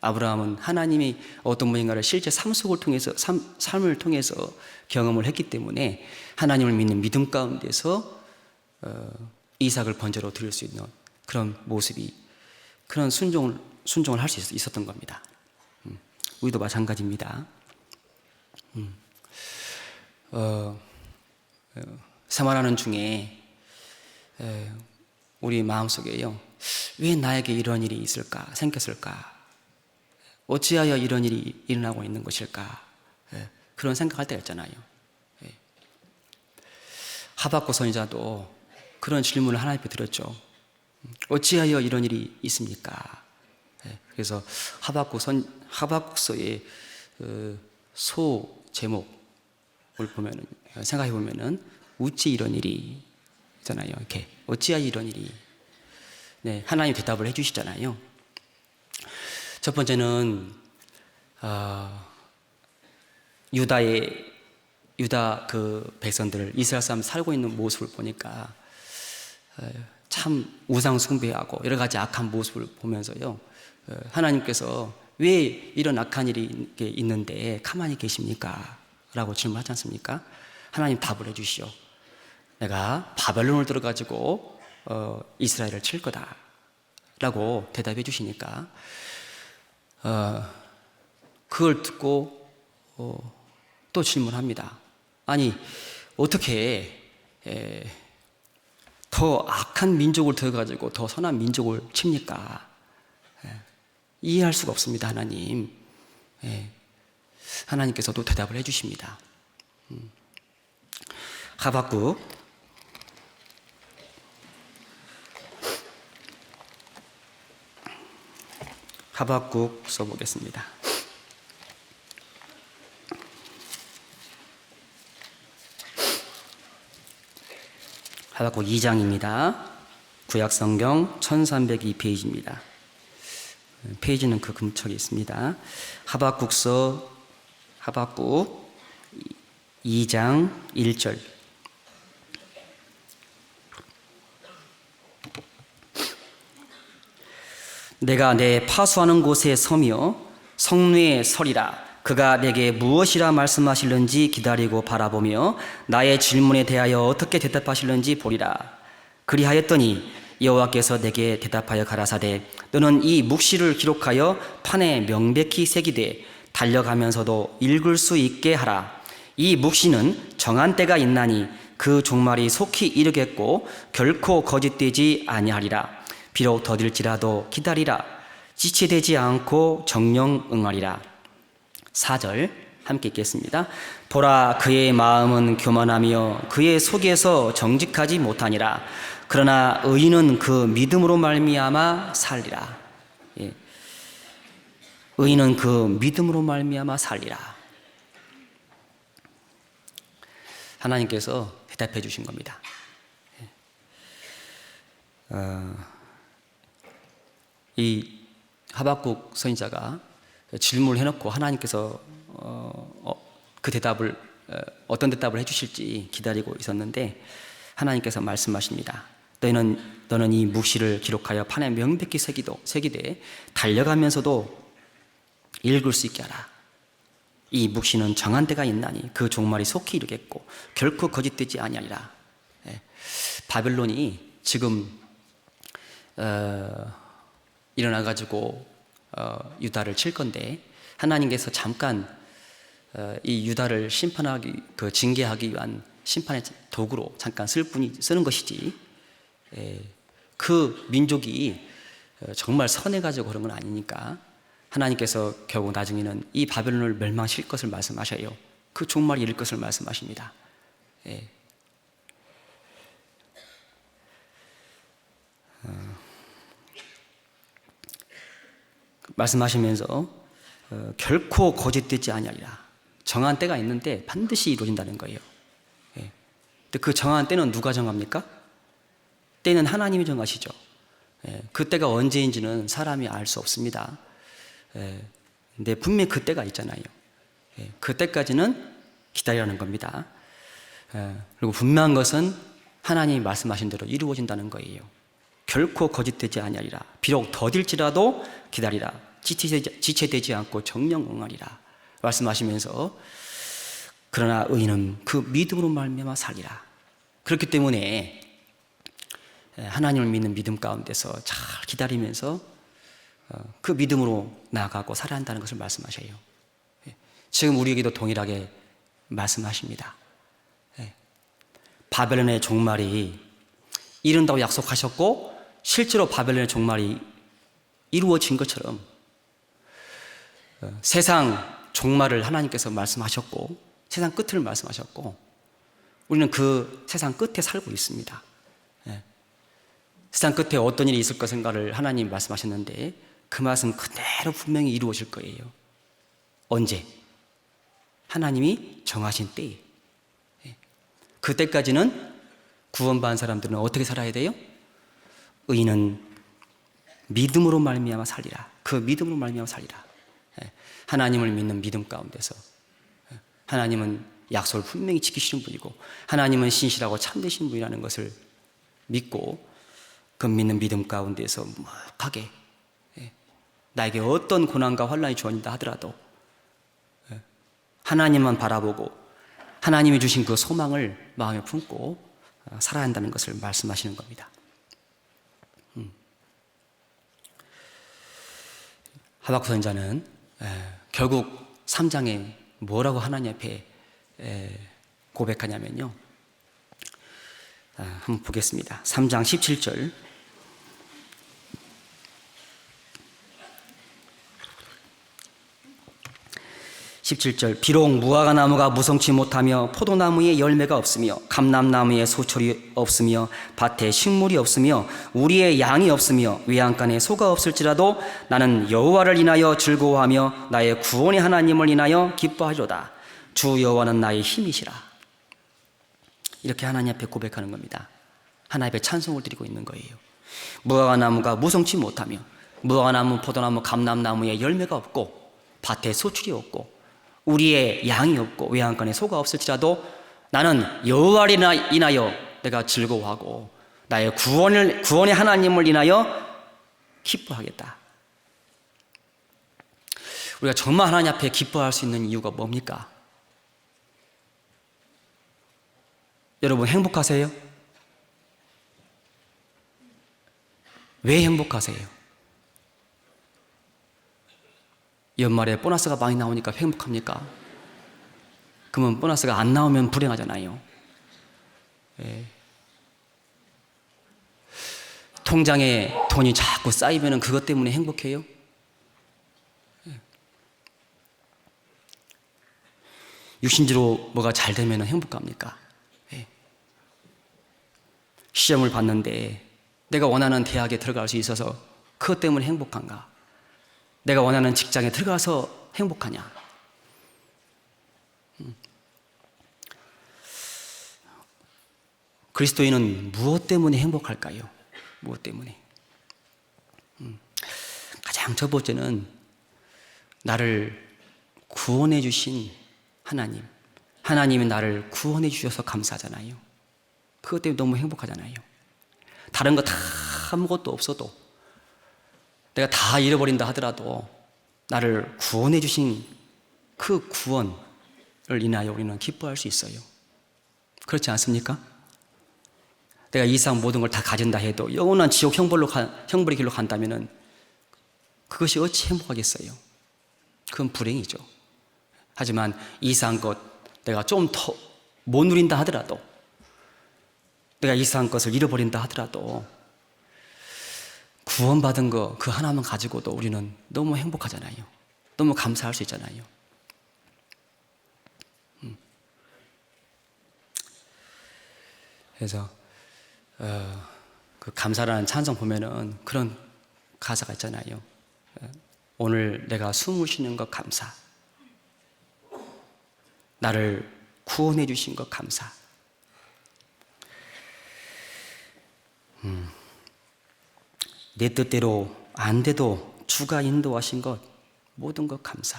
아브라함은 하나님이 어떤 분인가를 실제 삶을 통해서 경험을 했기 때문에 하나님을 믿는 믿음 가운데서 이삭을 번제로 드릴 수 있는 그런 모습이, 그런 순종을 할 수 있었던 겁니다. 우리도 마찬가지입니다. 생활하는 중에 우리 마음속에요, 왜 나에게 이런 일이 생겼을까? 어찌하여 이런 일이 일어나고 있는 것일까? 그런 생각할 때가 있잖아요. 하박국 선지자도 그런 질문을 하나님께 드렸죠. 어찌하여 이런 일이 있습니까? 그래서 하박국서의 소 제목을 보면은, 생각해 보면은 어찌 이런 일이 있잖아요. 이렇게 어찌하여 이런 일이, 하나님 대답을 해주시잖아요. 첫 번째는 유다 그 백성들을, 이스라엘 사람 살고 있는 모습을 보니까 참 우상 숭배하고 여러 가지 악한 모습을 보면서요, 하나님께서 왜 이런 악한 일이 있는데 가만히 계십니까? 라고 질문하지 않습니까? 하나님 답을 해주시오. 내가 바벨론을 들어가지고 이스라엘을 칠 거다 라고 대답해 주시니까 그걸 듣고 또 질문합니다. 아니, 어떻게 더 악한 민족을 들어가지고 더 선한 민족을 칩니까? 이해할 수가 없습니다, 하나님. 하나님께서도 대답을 해주십니다. 하박국 써보겠습니다. 하박국 2장입니다. 구약성경 1302페이지입니다. 페이지는 그 근처에 있습니다. 하박국 2장 1절. 내가 내 파수하는 곳에 서며 성루에 서리라. 그가 내게 무엇이라 말씀하실는지 기다리고 바라보며 나의 질문에 대하여 어떻게 대답하실는지 보리라. 그리하였더니 여호와께서 내게 대답하여 가라사대, 너는 이 묵시를 기록하여 판에 명백히 새기되 달려가면서도 읽을 수 있게 하라. 이 묵시는 정한 때가 있나니 그 종말이 속히 이르겠고 결코 거짓되지 아니하리라. 비록 더딜지라도 기다리라. 지체되지 않고 정령 응하리라. 4절 함께 읽겠습니다. 보라, 그의 마음은 교만하며 그의 속에서 정직하지 못하니라. 그러나 의인은 그 믿음으로 말미암아 살리라. 의인은 그 믿음으로 말미암아 살리라. 하나님께서 대답해 주신 겁니다. 이 하박국 선지자가 질문을 해놓고 하나님께서 그 대답을 어떤 대답을 해주실지 기다리고 있었는데 하나님께서 말씀하십니다. 너는 이 묵시를 기록하여 판에 명백히 새기되 달려가면서도 읽을 수 있게 하라. 이 묵시는 정한 때가 있나니 그 종말이 속히 이르겠고 결코 거짓되지 아니하리라. 바벨론이 지금 일어나가지고 유다를 칠 건데 하나님께서 잠깐 이 유다를 징계하기 위한 심판의 도구로 잠깐 쓰는 것이지, 그 민족이 정말 선해가지고 그런 건 아니니까 하나님께서 결국 나중에는 이 바벨론을 멸망시킬 것을 말씀하셔요. 그 종말이 이를 것을 말씀하십니다. 예. 말씀하시면서 결코 거짓되지 아니하리라. 정한 때가 있는데 반드시 이루어진다는 거예요. 예. 근데 그 정한 때는 누가 정합니까? 때는 하나님이 정하시죠. 예. 그 때가 언제인지는 사람이 알 수 없습니다. 예. 근데 분명히 그 때가 있잖아요. 예. 그 때까지는 기다리라는 겁니다. 예. 그리고 분명한 것은 하나님이 말씀하신 대로 이루어진다는 거예요. 결코 거짓되지 아니하리라. 비록 더딜지라도 기다리라. 지체되지 않고 정령 응하리라. 말씀하시면서 그러나 의인은 그 믿음으로 말미암아 살리라. 그렇기 때문에 하나님을 믿는 믿음 가운데서 잘 기다리면서 그 믿음으로 나아가고 살아야 한다는 것을 말씀하셔요. 지금 우리에게도 동일하게 말씀하십니다. 바벨론의 종말이 이룬다고 약속하셨고 실제로 바벨론의 종말이 이루어진 것처럼 세상 종말을 하나님께서 말씀하셨고 세상 끝을 말씀하셨고 우리는 그 세상 끝에 살고 있습니다. 세상 끝에 어떤 일이 있을 것인가를 하나님 말씀하셨는데 그 말씀 그대로 분명히 이루어질 거예요. 언제? 하나님이 정하신 때에. 그때까지는 구원받은 사람들은 어떻게 살아야 돼요? 의인은 믿음으로 말미암아 살리라. 그 믿음으로 말미암아 살리라. 하나님을 믿는 믿음 가운데서 하나님은 약속을 분명히 지키시는 분이고 하나님은 신실하고 참되신 분이라는 것을 믿고 그 믿는 믿음 가운데서 묵묵하게 나에게 어떤 고난과 환난이 주어진다 하더라도 하나님만 바라보고 하나님이 주신 그 소망을 마음에 품고 살아야 한다는 것을 말씀하시는 겁니다. 하박국 선지자는 결국 3장에 뭐라고 하나님 앞에 고백하냐면요. 한번 보겠습니다. 3장 17절. 17절 비록 무화과 나무가 무성치 못하며 포도나무에 열매가 없으며 감람나무에 소철이 없으며 밭에 식물이 없으며 우리의 양이 없으며 외양간에 소가 없을지라도 나는 여호와를 인하여 즐거워하며 나의 구원의 하나님을 인하여 기뻐하리로다. 주 여호와는 나의 힘이시라. 이렇게 하나님 앞에 고백하는 겁니다. 하나님 앞에 찬송을 드리고 있는 거예요. 무화과 나무가 무성치 못하며 무화과 나무, 포도나무, 감람나무에 열매가 없고 밭에 소출이 없고 우리의 양이 없고 외양간에 소가 없을지라도 나는 여호와를 인하여 내가 즐거워하고 나의 구원의 하나님을 인하여 기뻐하겠다. 우리가 정말 하나님 앞에 기뻐할 수 있는 이유가 뭡니까? 여러분 행복하세요? 왜 행복하세요? 연말에 보너스가 많이 나오니까 행복합니까? 그러면 보너스가 안 나오면 불행하잖아요. 통장에 돈이 자꾸 쌓이면 그것 때문에 행복해요? 육신적으로 뭐가 잘 되면 행복합니까? 시험을 봤는데 내가 원하는 대학에 들어갈 수 있어서 그것 때문에 행복한가? 내가 원하는 직장에 들어가서 행복하냐? 그리스도인은 무엇 때문에 행복할까요? 무엇 때문에? 가장 첫 번째는 나를 구원해 주신 하나님. 하나님이 나를 구원해 주셔서 감사하잖아요. 그것 때문에 너무 행복하잖아요. 다른 거 다 아무것도 없어도 내가 다 잃어버린다 하더라도 나를 구원해 주신 그 구원을 인하여 우리는 기뻐할 수 있어요. 그렇지 않습니까? 내가 이 세상 모든 걸 다 가진다 해도 영원한 지옥 형벌의 길로 간다면 그것이 어찌 행복하겠어요? 그건 불행이죠. 하지만 이 세상 것 내가 좀 더 못 누린다 하더라도 내가 이 세상 것을 잃어버린다 하더라도 구원받은 거 그 하나만 가지고도 우리는 너무 행복하잖아요. 너무 감사할 수 있잖아요. 그래서 그 감사라는 찬송 보면은 그런 가사가 있잖아요. 오늘 내가 숨을 쉬는 것 감사, 나를 구원해 주신 것 감사. 내 뜻대로 안 돼도 주가 인도하신 것 모든 것 감사.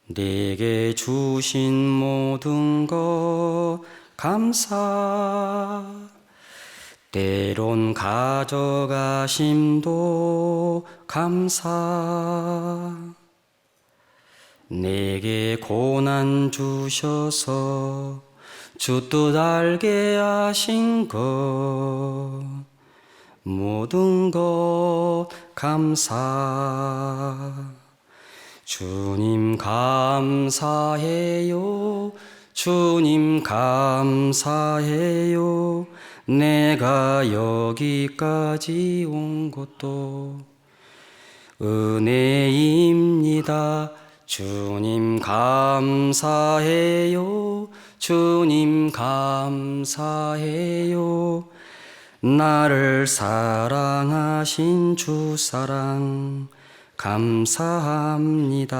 내게 주신 모든 것 감사. 때론 가져가심도 감사. 내게 고난 주셔서 주 뜻 알게 하신 것 모든 것 감사. 주님 감사해요. 주님 감사해요. 내가 여기까지 온 것도 은혜입니다. 주님 감사해요. 주님 감사해요. 나를 사랑하신 주 사랑 감사합니다.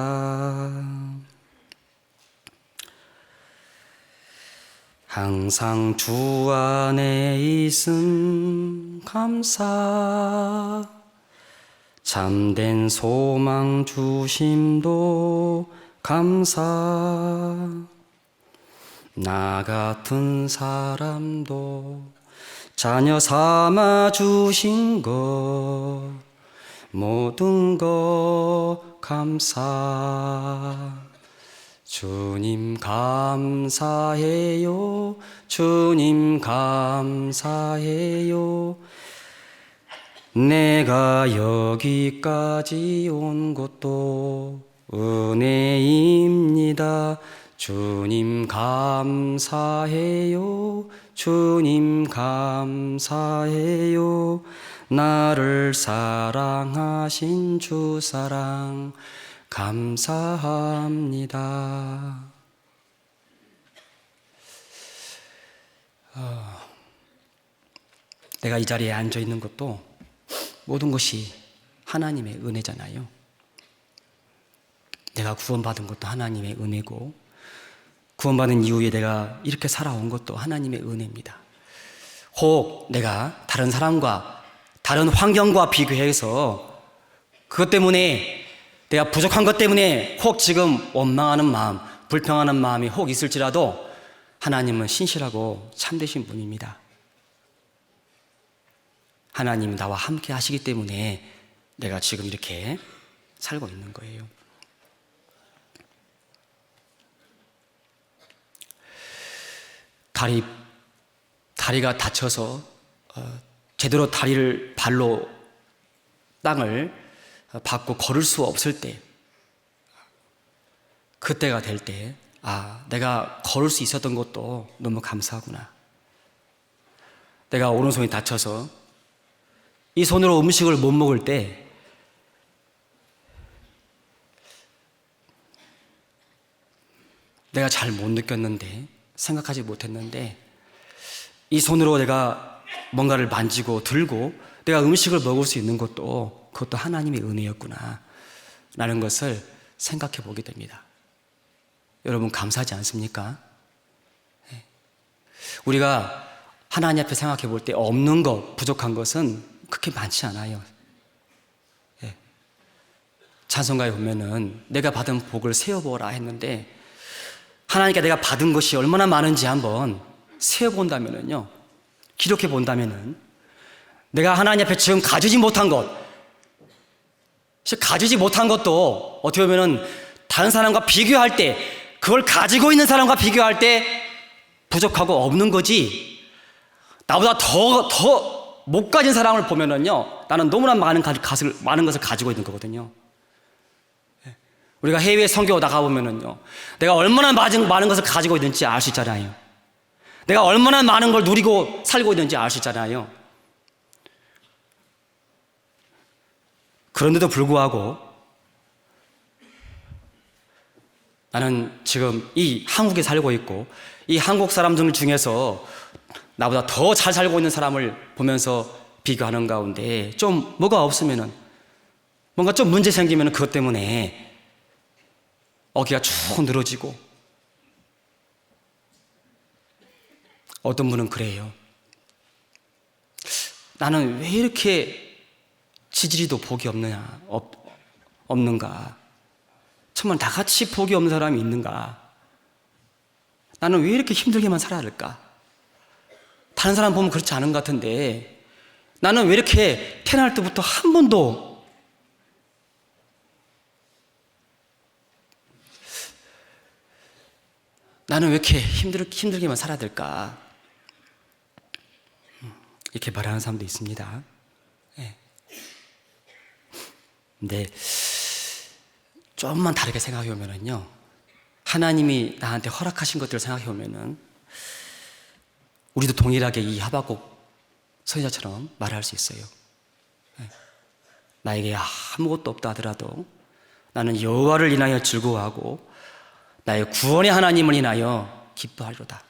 항상 주 안에 있음 감사. 참된 소망 주심도 감사. 나 같은 사람도 자녀 삼아 주신 것 모든 것 감사. 주님 감사해요. 주님 감사해요. 내가 여기까지 온 것도 은혜입니다. 주님 감사해요. 주님 감사해요. 나를 사랑하신 주 사랑 감사합니다. 내가 이 자리에 앉아 있는 것도 모든 것이 하나님의 은혜잖아요. 내가 구원받은 것도 하나님의 은혜고, 구원받은 이후에 내가 이렇게 살아온 것도 하나님의 은혜입니다. 혹 내가 다른 사람과 다른 환경과 비교해서 그것 때문에 내가 부족한 것 때문에 혹 지금 원망하는 마음, 불평하는 마음이 혹 있을지라도 하나님은 신실하고 참되신 분입니다. 하나님이 나와 함께 하시기 때문에 내가 지금 이렇게 살고 있는 거예요. 다리가 다쳐서 제대로 다리를 발로 땅을 밟고 걸을 수 없을 때, 그때가 될 때, 내가 걸을 수 있었던 것도 너무 감사하구나. 내가 오른손이 다쳐서 이 손으로 음식을 못 먹을 때 내가 잘 못 느꼈는데, 생각하지 못했는데 이 손으로 내가 뭔가를 만지고 들고 내가 음식을 먹을 수 있는 것도 그것도 하나님의 은혜였구나 라는 것을 생각해 보게 됩니다. 여러분 감사하지 않습니까? 우리가 하나님 앞에 생각해 볼 때 없는 것, 부족한 것은 그렇게 많지 않아요. 찬송가에 보면은 내가 받은 복을 세어보라 했는데, 하나님께 내가 받은 것이 얼마나 많은지 한번 세어본다면은요, 기록해 본다면은 내가 하나님 앞에 지금 가지지 못한 것, 가지지 못한 것도 어떻게 보면은 다른 사람과 비교할 때, 그걸 가지고 있는 사람과 비교할 때 부족하고 없는 거지, 나보다 더 못 가진 사람을 보면은요, 나는 너무나 많은 것을 가지고 있는 거거든요. 우리가 해외 선교 나가보면은요, 내가 얼마나 많은 것을 가지고 있는지 알 수 있잖아요. 내가 얼마나 많은 걸 누리고 살고 있는지 알 수 있잖아요. 그런데도 불구하고 나는 지금 이 한국에 살고 있고 이 한국 사람들 중에서 나보다 더 잘 살고 있는 사람을 보면서 비교하는 가운데 좀 뭐가 없으면은, 뭔가 좀 문제 생기면은 그것 때문에 어깨가 쭉 늘어지고, 어떤 분은 그래요. 나는 왜 이렇게 지지리도 복이 없는가? 정말 다 같이 복이 없는 사람이 있는가? 나는 왜 이렇게 힘들게만 살아야 할까? 다른 사람 보면 그렇지 않은 것 같은데 나는 왜 이렇게 태어날 때부터 한 번도 나는 왜 이렇게 힘들게만 살아야 될까? 이렇게 말하는 사람도 있습니다. 네. 근데 조금만 다르게 생각해 보면은요, 하나님이 나한테 허락하신 것들을 생각해 보면은 우리도 동일하게 이 하박국 선지자처럼 말할 수 있어요. 네. 나에게 아무것도 없다 하더라도 나는 여호와를 인하여 즐거워하고 나의 구원의 하나님을 인하여 기뻐하리로다.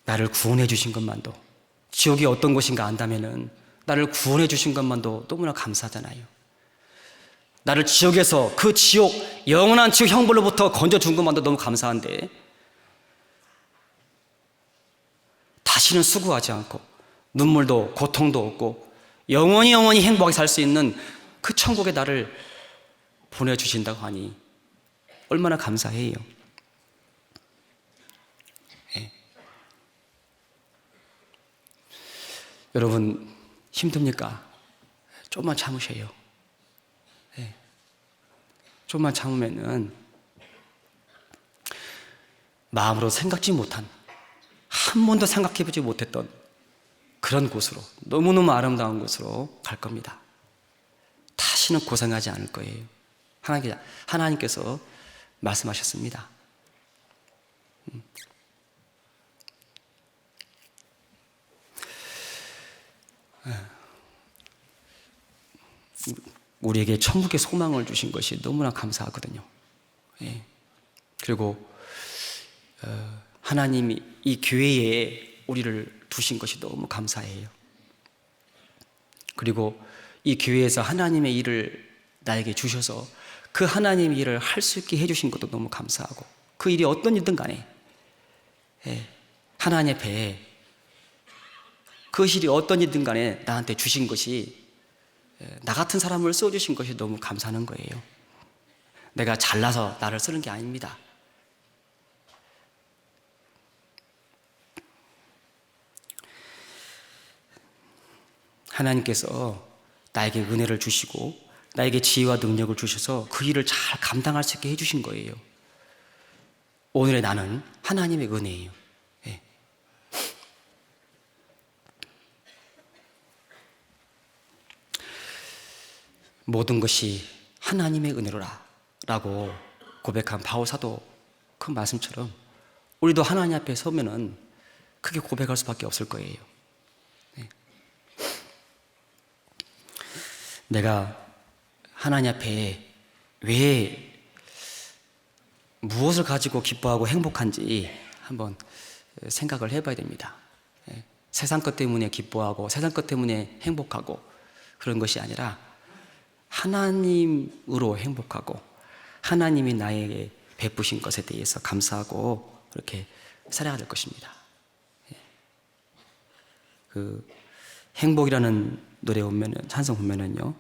나를 구원해 주신 것만도, 지옥이 어떤 곳인가 안다면은 나를 구원해 주신 것만도 너무나 감사하잖아요. 나를 지옥에서, 그 지옥, 영원한 지옥 형벌로부터 건져준 것만도 너무 감사한데, 다시는 수고하지 않고 눈물도 고통도 없고 영원히 행복하게 살 수 있는 그 천국에 나를 보내주신다고 하니 얼마나 감사해요. 네. 여러분 힘듭니까? 조금만 참으세요. 네. 조금만 참으면은 마음으로 생각지 못한, 한 번도 생각해보지 못했던 그런 곳으로, 너무너무 아름다운 곳으로 갈 겁니다. 다시는 고생하지 않을 거예요. 하나님께서 말씀하셨습니다. 우리에게 천국의 소망을 주신 것이 너무나 감사하거든요. 예. 그리고 하나님이 이 교회에 우리를 두신 것이 너무 감사해요. 그리고 이 교회에서 하나님의 일을 나에게 주셔서 그 하나님의 일을 할 수 있게 해주신 것도 너무 감사하고, 그 일이 어떤 일든 간에 하나님 앞에 그 일이 어떤 일든 간에 나한테 주신 것이, 나 같은 사람을 써주신 것이 너무 감사하는 거예요. 내가 잘나서 나를 쓰는 게 아닙니다. 하나님께서 나에게 은혜를 주시고 나에게 지혜와 능력을 주셔서 그 일을 잘 감당할 수 있게 해주신 거예요. 오늘의 나는 하나님의 은혜예요. 네. 모든 것이 하나님의 은혜로라 라고 고백한 바울 사도 그 말씀처럼 우리도 하나님 앞에 서면은 크게 고백할 수밖에 없을 거예요. 네. 내가 하나님 앞에 왜, 무엇을 가지고 기뻐하고 행복한지 한번 생각을 해봐야 됩니다. 세상 것 때문에 기뻐하고 세상 것 때문에 행복하고 그런 것이 아니라 하나님으로 행복하고 하나님이 나에게 베푸신 것에 대해서 감사하고 그렇게 살아야 될 것입니다. 그 행복이라는 노래 보면은, 찬송 보면은요,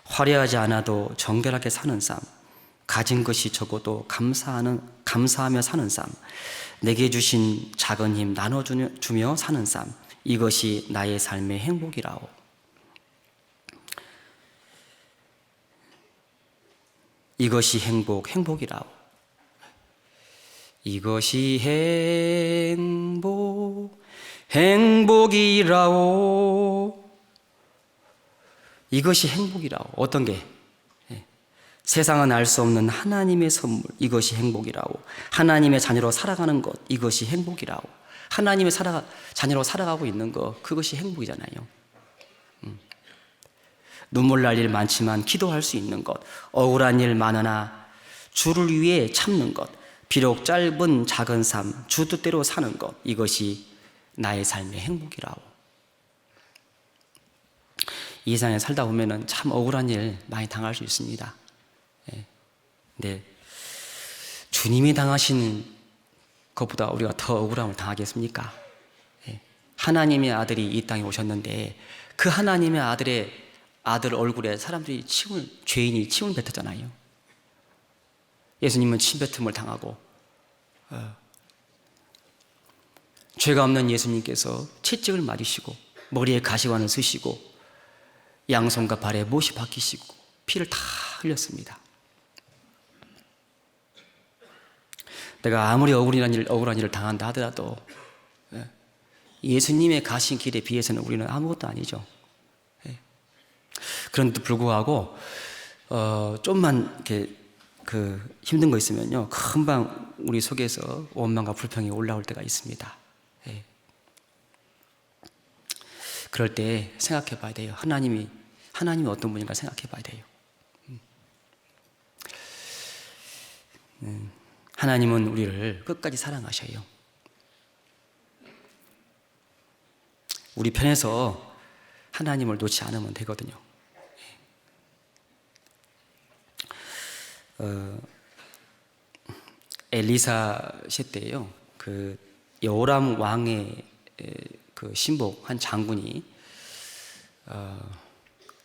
화려하지 않아도 정결하게 사는 삶, 가진 것이 적어도 감사하며 사는 삶, 내게 주신 작은 힘 나눠주며 사는 삶, 이것이 나의 삶의 행복이라오. 이것이 행복이라오. 이것이 행복이라오. 이것이 행복이라오. 어떤 게? 세상은 알 수 없는 하나님의 선물, 이것이 행복이라오. 하나님의 자녀로 살아가는 것, 이것이 행복이라오. 하나님의 자녀로 살아가고 있는 것, 그것이 행복이잖아요. 눈물 날 일 많지만 기도할 수 있는 것, 억울한 일 많으나 주를 위해 참는 것, 비록 짧은 작은 삶, 주 뜻대로 사는 것, 이것이 나의 삶의 행복이라오. 이 세상에 살다 보면은 참 억울한 일 많이 당할 수 있습니다. 근데 주님이 당하신 것보다 우리가 더 억울함을 당하겠습니까? 하나님의 아들이 이 땅에 오셨는데 그 하나님의 아들 얼굴에 사람들이 죄인이 침을 뱉었잖아요. 예수님은 침뱉음을 당하고 죄가 없는 예수님께서 채찍을 맞으시고 머리에 가시관을 쓰시고 양손과 발에 못이 박히시고 피를 다 흘렸습니다. 내가 아무리 억울한 일을 당한다 하더라도 예수님의 가신 길에 비해서는 우리는 아무것도 아니죠. 그런데도 불구하고 좀만 이렇게 힘든 거 있으면요, 금방 우리 속에서 원망과 불평이 올라올 때가 있습니다. 그럴 때 생각해 봐야 돼요. 하나님이 어떤 분인가 생각해 봐야 돼요. 하나님은 우리를 끝까지 사랑하셔요. 우리 편에서 하나님을 놓지 않으면 되거든요. 엘리사 시대에요, 그 여호람 왕의 그 신복 한 장군이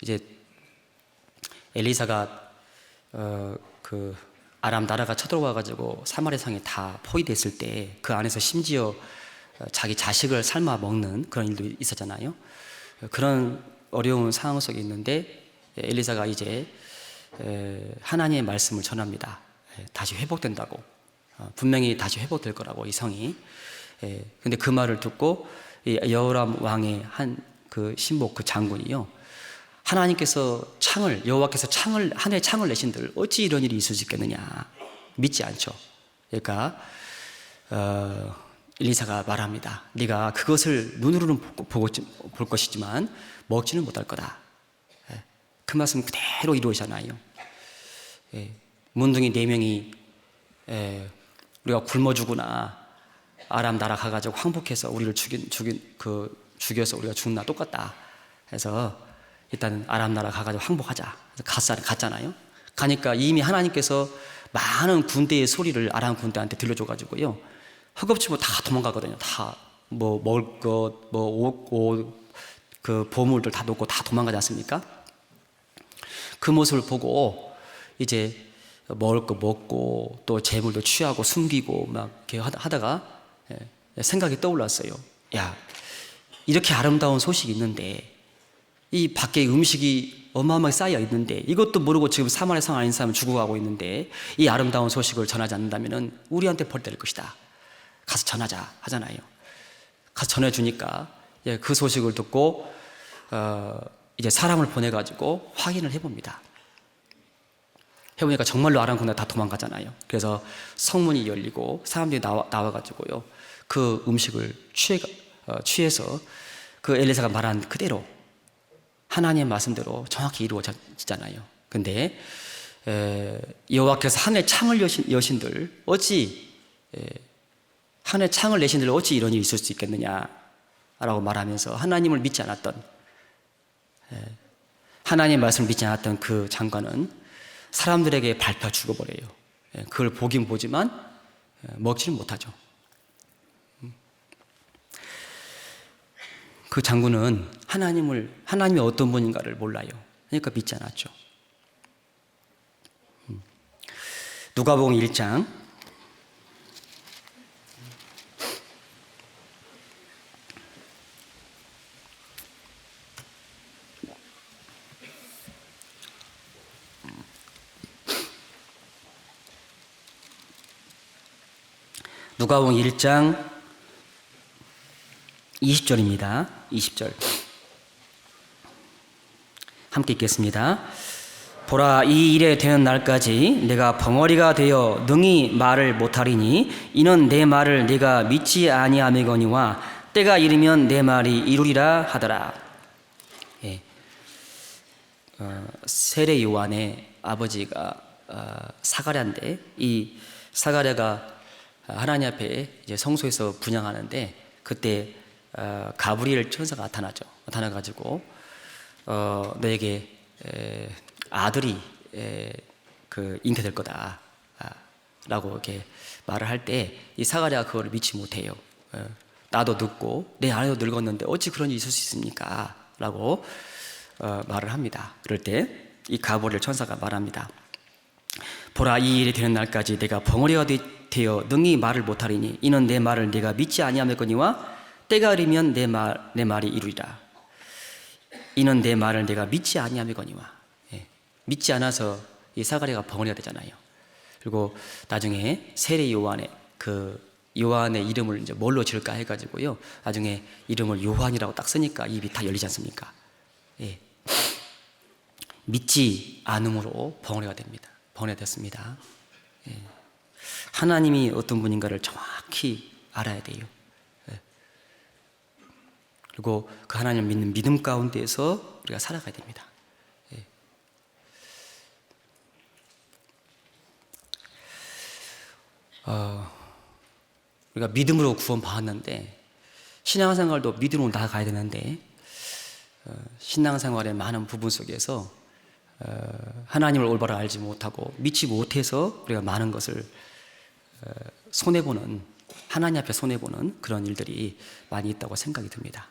이제 엘리사가 그 아람 나라가 쳐들어와 가지고 사마리아 성이 다 포위됐을 때 그 안에서 심지어 자기 자식을 삶아 먹는 그런 일도 있었잖아요. 그런 어려운 상황 속에 있는데 엘리사가 이제 하나님의 말씀을 전합니다. 다시 회복된다고, 분명히 다시 회복될 거라고, 이 성이. 근데 그 말을 듣고 여호람 왕의 한 그 신복 그 장군이요, 하나님께서 여호와께서 하늘에 창을 내신들 어찌 이런 일이 있을 수 있겠느냐 믿지 않죠. 그러니까 엘리사가 말합니다. 네가 그것을 눈으로는 볼 것이지만 먹지는 못할 거다. 그 말씀 그대로 이루어지잖아요. 문둥이 4명이 우리가 굶어 죽으나 아람 나라 가가지고 항복해서 우리를 죽여서 우리가 죽나 똑같다 해서 일단 아람 나라 가가지고 항복하자. 갔잖아요. 가니까 이미 하나님께서 많은 군대의 소리를 아람 군대한테 들려줘가지고요, 허겁지겁 다 도망가거든요. 다 뭐 먹을 것, 뭐 옷, 그 보물들 다 놓고 다 도망가지 않습니까? 그 모습을 보고 이제 먹을 거 먹고 또 재물도 취하고 숨기고 막 이렇게 하다가 생각이 떠올랐어요. 야, 이렇게 아름다운 소식이 있는데 이 밖에 음식이 어마어마하게 쌓여 있는데 이것도 모르고 지금 사마리아 성 아닌 사람은 죽어가고 있는데 이 아름다운 소식을 전하지 않는다면 우리한테 벌 될 것이다. 가서 전하자 하잖아요. 가서 전해주니까 그 소식을 듣고 이제 사람을 보내가지고 확인을 해봅니다. 해보니까 정말로 아람 군대가 다 도망가잖아요. 그래서 성문이 열리고 사람들이 나와가지고요, 그 음식을 취해서 그 엘리사가 말한 그대로 하나님의 말씀대로 정확히 이루어지잖아요. 근데 여호와께서 하늘의 창을 여신들 어찌 하늘의 창을 내신들 어찌 이런 일이 있을 수 있겠느냐라고 말하면서 하나님을 믿지 않았던, 하나님의 말씀을 믿지 않았던 그 장관은 사람들에게 밟혀 죽어버려요. 그걸 보긴 보지만 먹지는 못하죠. 그 장군은 하나님이 어떤 분인가를 몰라요. 그러니까 믿지 않았죠. 누가복음 1장 20절입니다. 20절 함께 읽겠습니다. 보라, 이 일에 되는 날까지 내가 벙어리가 되어 능히 말을 못하리니 이는 내 말을 네가 믿지 아니함이거니와 때가 이르면 내 말이 이루리라 하더라. 세례 요한의 아버지가 사가랴인데, 이 사가랴가 하나님 앞에 이제 성소에서 분향하는데, 그때 가브리엘 천사가 나타나가지고 너에게 아들이 그 잉태될 거다 라고 이렇게 말을 할 때, 이 사가랴가 그걸 믿지 못해요. 나도 늙고 내 아내도 늙었는데 어찌 그런 일이 있을 수 있습니까? 라고 말을 합니다. 그럴 때 이 가브리엘 천사가 말합니다. 보라, 이 일이 되는 날까지 내가 벙어리가 되어 능히 말을 못하리니 이는 내 말을 네가 믿지 아니하였거니와 때가 이르면 내 말이 이루리라. 이는 내 말을 내가 믿지 아니하였거니와. 믿지 않아서 이 사가랴가 벙어리가 되잖아요. 그리고 나중에 세례 요한의 요한의 이름을 이제 뭘로 지을까 해가지고요, 나중에 이름을 요한이라고 딱 쓰니까 입이 다 열리지 않습니까? 믿지 않음으로 벙어리가 됩니다. 벙어리가 됐습니다. 하나님이 어떤 분인가를 정확히 알아야 돼요. 그리고 그 하나님을 믿는 믿음 가운데에서 우리가 살아가야 됩니다. 우리가 믿음으로 구원 받았는데, 신앙생활도 믿음으로 나아가야 되는데, 신앙생활의 많은 부분 속에서 하나님을 올바로 알지 못하고 믿지 못해서 우리가 많은 것을 손해보는, 하나님 앞에 손해보는 그런 일들이 많이 있다고 생각이 듭니다.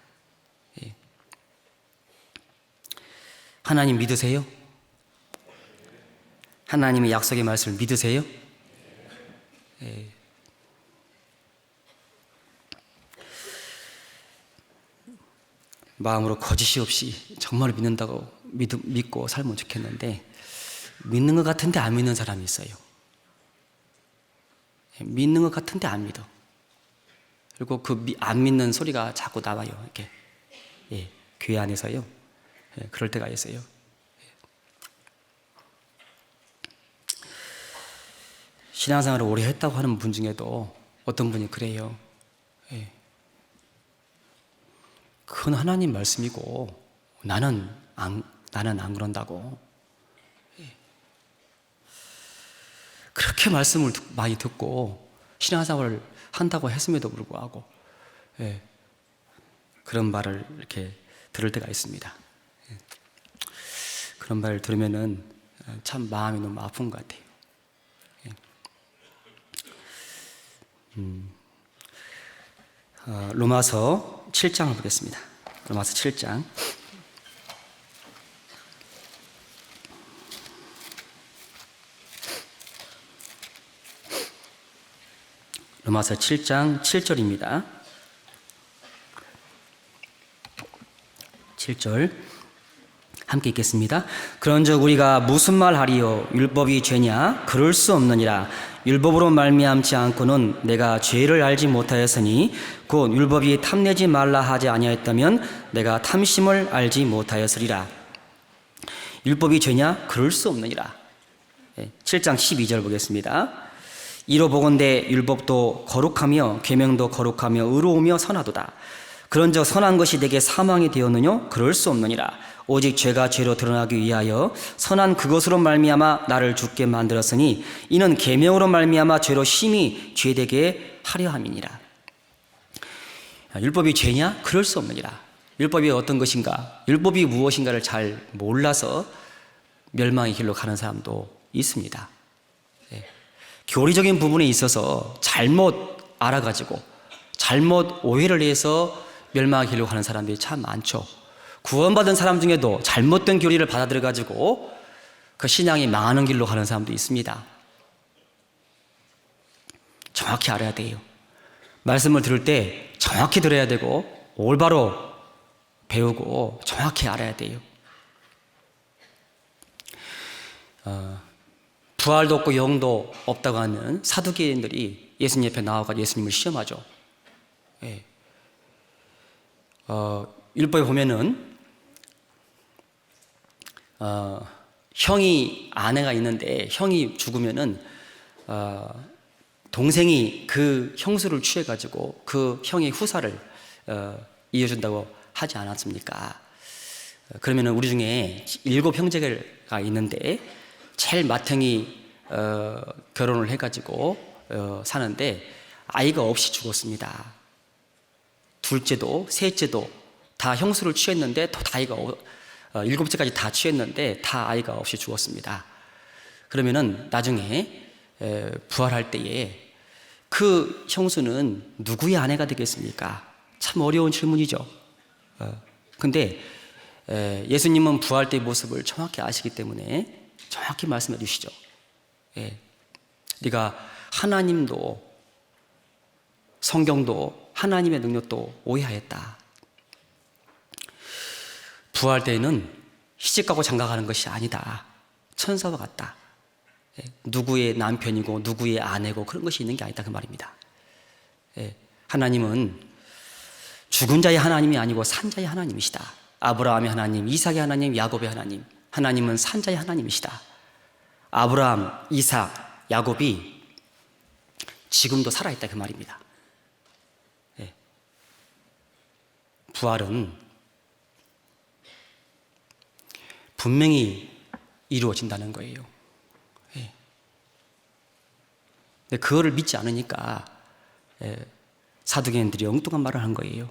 하나님 믿으세요? 하나님의 약속의 말씀을 믿으세요? 마음으로 거짓이 없이 정말 믿는다고 믿고 살면 좋겠는데, 믿는 것 같은데 안 믿는 사람이 있어요. 믿는 것 같은데 안 믿어. 그리고 그 안 믿는 소리가 자꾸 나와요. 이렇게 교회 안에서요. 그럴 때가 있어요. 신앙생활을 오래 했다고 하는 분 중에도 어떤 분이 그래요. 그건 하나님 말씀이고 나는 안 그런다고. 그렇게 말씀을 많이 듣고 신앙생활을 한다고 했음에도 불구하고 그런 말을 이렇게 들을 때가 있습니다. 그런 말을 들으면은 참 마음이 너무 아픈 것 같아요. 로마서 7장을 보겠습니다. 로마서 7장. 로마서 7장 7절입니다. 7절 함께 읽겠습니다. 그런즉 우리가 무슨 말 하리요? 율법이 죄냐? 그럴 수 없느니라. 율법으로 말미암지 않고는 내가 죄를 알지 못하였으니 곧 율법이 탐내지 말라 하지 아니하였다면 내가 탐심을 알지 못하였으리라. 율법이 죄냐? 그럴 수 없느니라. 7장 12절 보겠습니다. 이로 보건대 율법도 거룩하며 계명도 거룩하며 의로우며 선하도다. 그런즉 선한 것이 내게 사망이 되었느뇨? 그럴 수 없느니라. 오직 죄가 죄로 드러나기 위하여 선한 그것으로 말미암아 나를 죽게 만들었으니 이는 계명으로 말미암아 죄로 심히 죄되게 하려 함이니라. 율법이 죄냐? 그럴 수 없느니라. 율법이 어떤 것인가? 율법이 무엇인가를 잘 몰라서 멸망의 길로 가는 사람도 있습니다. 교리적인 부분에 있어서 잘못 알아가지고 잘못 오해를 해서 멸망의 길로 가는 사람들이 참 많죠. 구원받은 사람 중에도 잘못된 교리를 받아들여가지고 그 신앙이 망하는 길로 가는 사람도 있습니다. 정확히 알아야 돼요. 말씀을 들을 때 정확히 들어야 되고 올바로 배우고 정확히 알아야 돼요. 부활도 없고 영도 없다고 하는 사두개인들이 예수님 옆에 나와서 예수님을 시험하죠. 율법에 보면은 형이 아내가 있는데 형이 죽으면은 동생이 그 형수를 취해가지고 그 형의 후사를 이어준다고 하지 않았습니까? 그러면은 우리 중에 7 형제가 있는데 제일 맏형이 결혼을 해가지고 사는데 아이가 없이 죽었습니다. 둘째도 셋째도 다 형수를 취했는데 다 아이가 7째까지 다 취했는데 다 아이가 없이 죽었습니다. 그러면은 나중에 부활할 때에 그 형수는 누구의 아내가 되겠습니까? 참 어려운 질문이죠. 근데 예수님은 부활 때의 모습을 정확히 아시기 때문에 정확히 말씀해 주시죠. 네가 하나님도 성경도 하나님의 능력도 오해하였다. 부활 때에는 시집가고 장가가는 것이 아니다. 천사와 같다. 누구의 남편이고 누구의 아내고 그런 것이 있는 게 아니다 그 말입니다. 하나님은 죽은 자의 하나님이 아니고 산 자의 하나님이시다. 아브라함의 하나님, 이삭의 하나님, 야곱의 하나님. 하나님은 산 자의 하나님이시다. 아브라함, 이삭, 야곱이 지금도 살아있다 그 말입니다. 부활은 분명히 이루어진다는 거예요. 근데 그거를 믿지 않으니까 사두개인들이 엉뚱한 말을 한 거예요.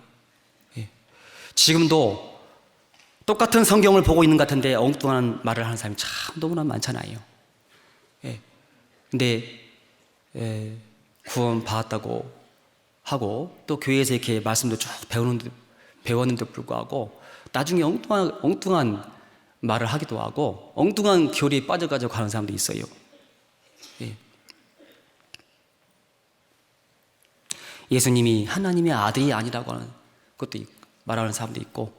지금도 똑같은 성경을 보고 있는 것 같은데 엉뚱한 말을 하는 사람이 참 너무나 많잖아요. 근데 구원 받았다고 하고 또 교회에서 이렇게 말씀도 쭉 배웠는데도 불구하고 나중에 엉뚱한 말을 하기도 하고 엉뚱한 교리에 빠져가지고 가는 사람도 있어요. 예수님이 하나님의 아들이 아니라고 하는 것도 말하는 사람도 있고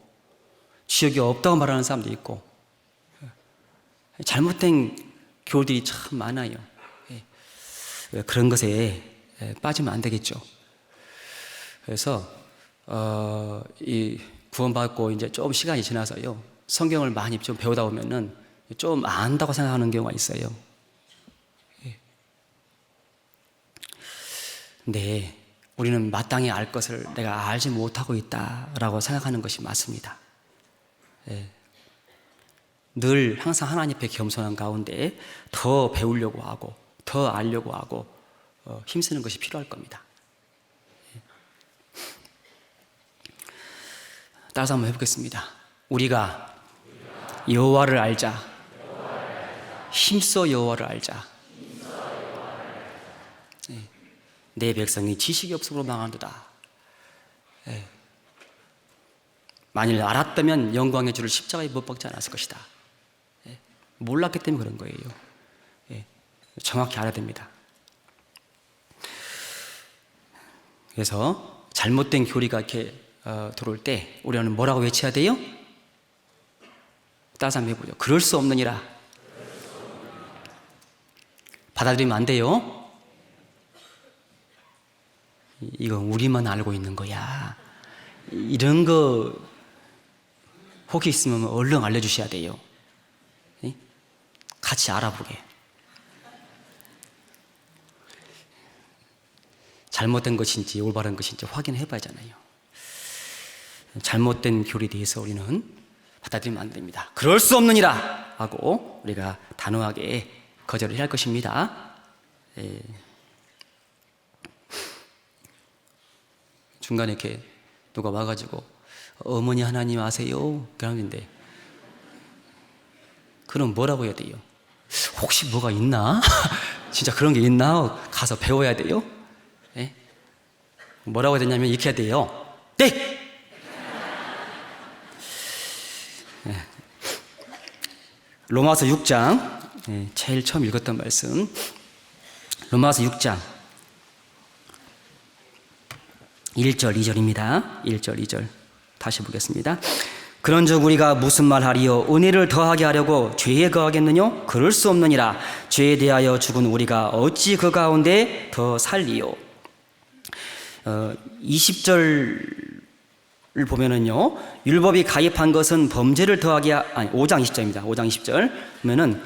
지옥이 없다고 말하는 사람도 있고 잘못된 교리들이 참 많아요. 그런 것에 빠지면 안 되겠죠. 그래서 이 구원받고 이제 좀 시간이 지나서요 성경을 많이 좀 배우다 보면은 좀 안다고 생각하는 경우가 있어요. 근데 우리는 마땅히 알 것을 내가 알지 못하고 있다라고 생각하는 것이 맞습니다. 늘 항상 하나님 앞에 겸손한 가운데 더 배우려고 하고 더 알려고 하고 힘쓰는 것이 필요할 겁니다. 따라서 한번 해보겠습니다. 우리가 여호와를 알자. 힘써 여호와를 알자. 내 백성이 지식이 없음으로 망하도다. 만일 알았다면 영광의 주를 십자가에 못 박지 않았을 것이다. 몰랐기 때문에 그런 거예요. 정확히 알아야 됩니다. 그래서 잘못된 교리가 이렇게 들어올 때 우리는 뭐라고 외쳐야 돼요? 따라서 한번 해보죠. 그럴 수 없느니라. 받아들이면 안 돼요. 이건 우리만 알고 있는 거야. 이런 거 혹시 있으면 얼른 알려주셔야 돼요. 같이 알아보게. 잘못된 것인지 올바른 것인지 확인해 봐야잖아요. 잘못된 교리에 대해서 우리는 받아들이면 안 됩니다. 그럴 수 없느니라 하고 우리가 단호하게 거절을 해야 할 것입니다. 중간에 이렇게 누가 와가지고 어머니 하나님 아세요? 그러는데 그럼 뭐라고 해야 돼요? 혹시 뭐가 있나? 진짜 그런 게 있나? 가서 배워야 돼요? 뭐라고 해야 되냐면 이렇게 해야 돼요. 네! 로마서 6장 제일 처음 읽었던 말씀 로마서 6장 1절 2절입니다. 1절 2절 다시 보겠습니다. 그런즉 우리가 무슨 말하리요? 은혜를 더하게 하려고 죄에 거하겠느냐? 그럴 수 없느니라. 죄에 대하여 죽은 우리가 어찌 그 가운데 더 살리요? 20절을 보면은요, 율법이 가입한 것은 범죄를 더하게 5장 20절입니다. 5장 20절 보면은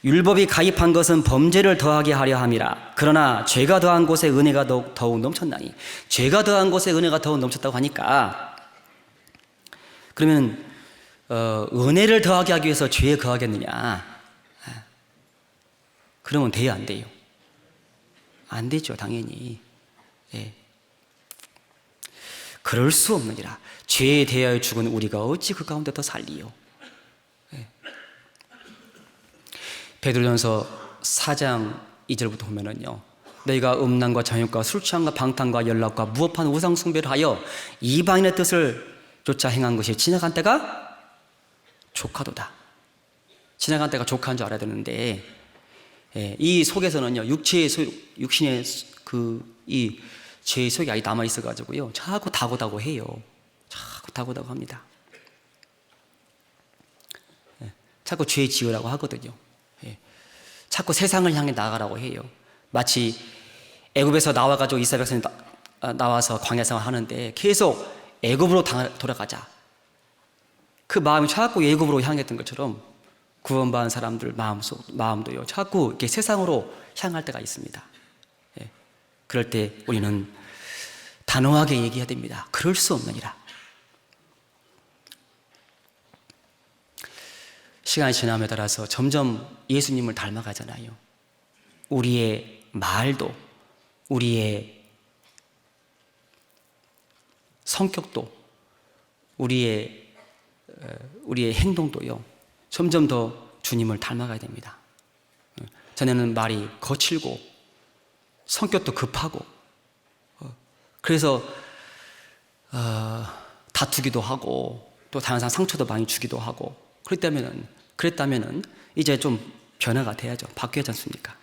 율법이 가입한 것은 범죄를 더하게 하려 함이라. 그러나 죄가 더한 곳에 은혜가 더욱 넘쳤나니. 죄가 더한 곳에 은혜가 더욱 넘쳤다고 하니까 그러면 은혜를 더하게 하기 위해서 죄에 거하겠느냐? 그러면 돼요, 안 돼요? 안 되죠, 당연히. 예. 그럴 수 없느니라. 죄에 대하여 죽은 우리가 어찌 그 가운데 더 살리요? 예. 베드로전서 4장 2절부터 보면은요, 너희가 음란과 정욕과 술 취함과 방탕과 연락과 무법한 우상 숭배를 하여 이방인의 뜻을 쫓아 행한 것이 지나간 때가 조카도다. 지나간 때가 조카인 줄 알아야 되는데, 예, 이 속에서는요, 육신의 이 죄의 속이 아직 남아 있어가지고요, 자꾸 다고다고 해요. 자꾸 다고다고 합니다. 예, 자꾸 죄 지으라고 하거든요. 예, 자꾸 세상을 향해 나가라고 해요. 마치 애굽에서 나와가지고 이스라엘 백성이 나와서 광야 생활 하는데 계속 애굽으로 돌아가자. 그 마음이 자꾸 애굽으로 향했던 것처럼 구원받은 사람들 마음도요, 자꾸 이렇게 세상으로 향할 때가 있습니다. 예. 그럴 때 우리는 단호하게 얘기해야 됩니다. 그럴 수 없느니라. 시간이 지남에 따라서 점점 예수님을 닮아가잖아요. 우리의 말도, 우리의 성격도, 우리의 행동도요, 점점 더 주님을 닮아가야 됩니다. 전에는 말이 거칠고 성격도 급하고, 그래서 다투기도 하고 또 다른 사람 상처도 많이 주기도 하고, 그랬다면은 이제 좀 변화가 돼야죠. 바뀌어야지 않습니까?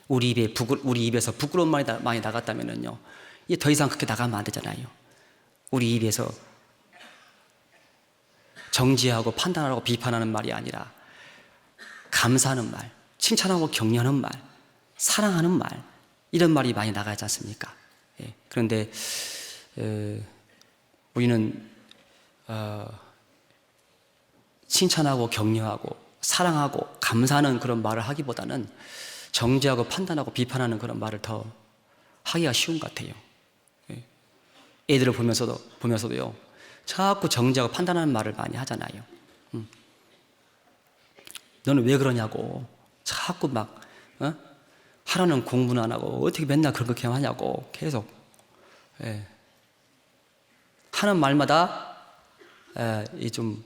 우리 입에서 부끄러운 말이 많이 나갔다면은요, 이제 더 이상 그렇게 나가면 안 되잖아요. 우리 입에서 정지하고 판단하고 비판하는 말이 아니라 감사하는 말, 칭찬하고 격려하는 말, 사랑하는 말, 이런 말이 많이 나가지 않습니까? 예, 그런데 우리는 칭찬하고 격려하고 사랑하고 감사하는 그런 말을 하기보다는 정죄하고 판단하고 비판하는 그런 말을 더 하기가 쉬운 것 같아요. 예. 애들을 보면서도요, 자꾸 정죄하고 판단하는 말을 많이 하잖아요. 너는 왜 그러냐고, 자꾸 막 하라는 공부는 안 하고 어떻게 맨날 그렇게 하냐고 계속, 예, 하는 말마다 좀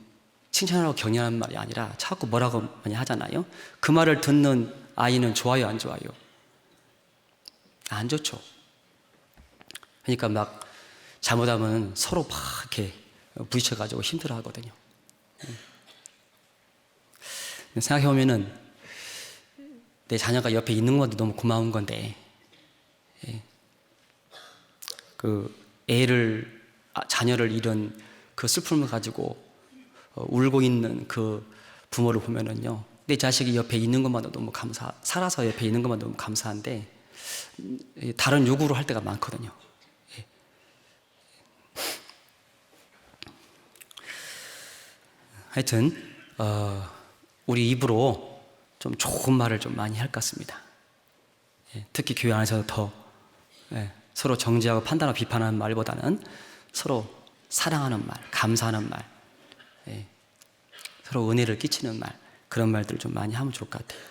칭찬하고 격려하는 말이 아니라 자꾸 뭐라고 많이 하잖아요. 그 말을 듣는 아이는 좋아요, 안 좋아요? 안 좋죠. 그러니까 막 잘못하면 서로 막 이렇게 부딪혀가지고 힘들어하거든요. 생각해보면은 내 자녀가 옆에 있는 것도 너무 고마운 건데, 그 자녀를 잃은 그 슬픔을 가지고 울고 있는 그 부모를 보면은요, 내 자식이 옆에 있는 것만도 너무 살아서 옆에 있는 것만 너무 감사한데 다른 요구를 할 때가 많거든요. 하여튼 우리 입으로 좀 좋은 말을 좀 많이 할 것 같습니다. 특히 교회 안에서 더 서로 정죄하고 판단하고 비판하는 말보다는 서로 사랑하는 말, 감사하는 말, 서로 은혜를 끼치는 말, 그런 말들을 좀 많이 하면 좋을 것 같아요.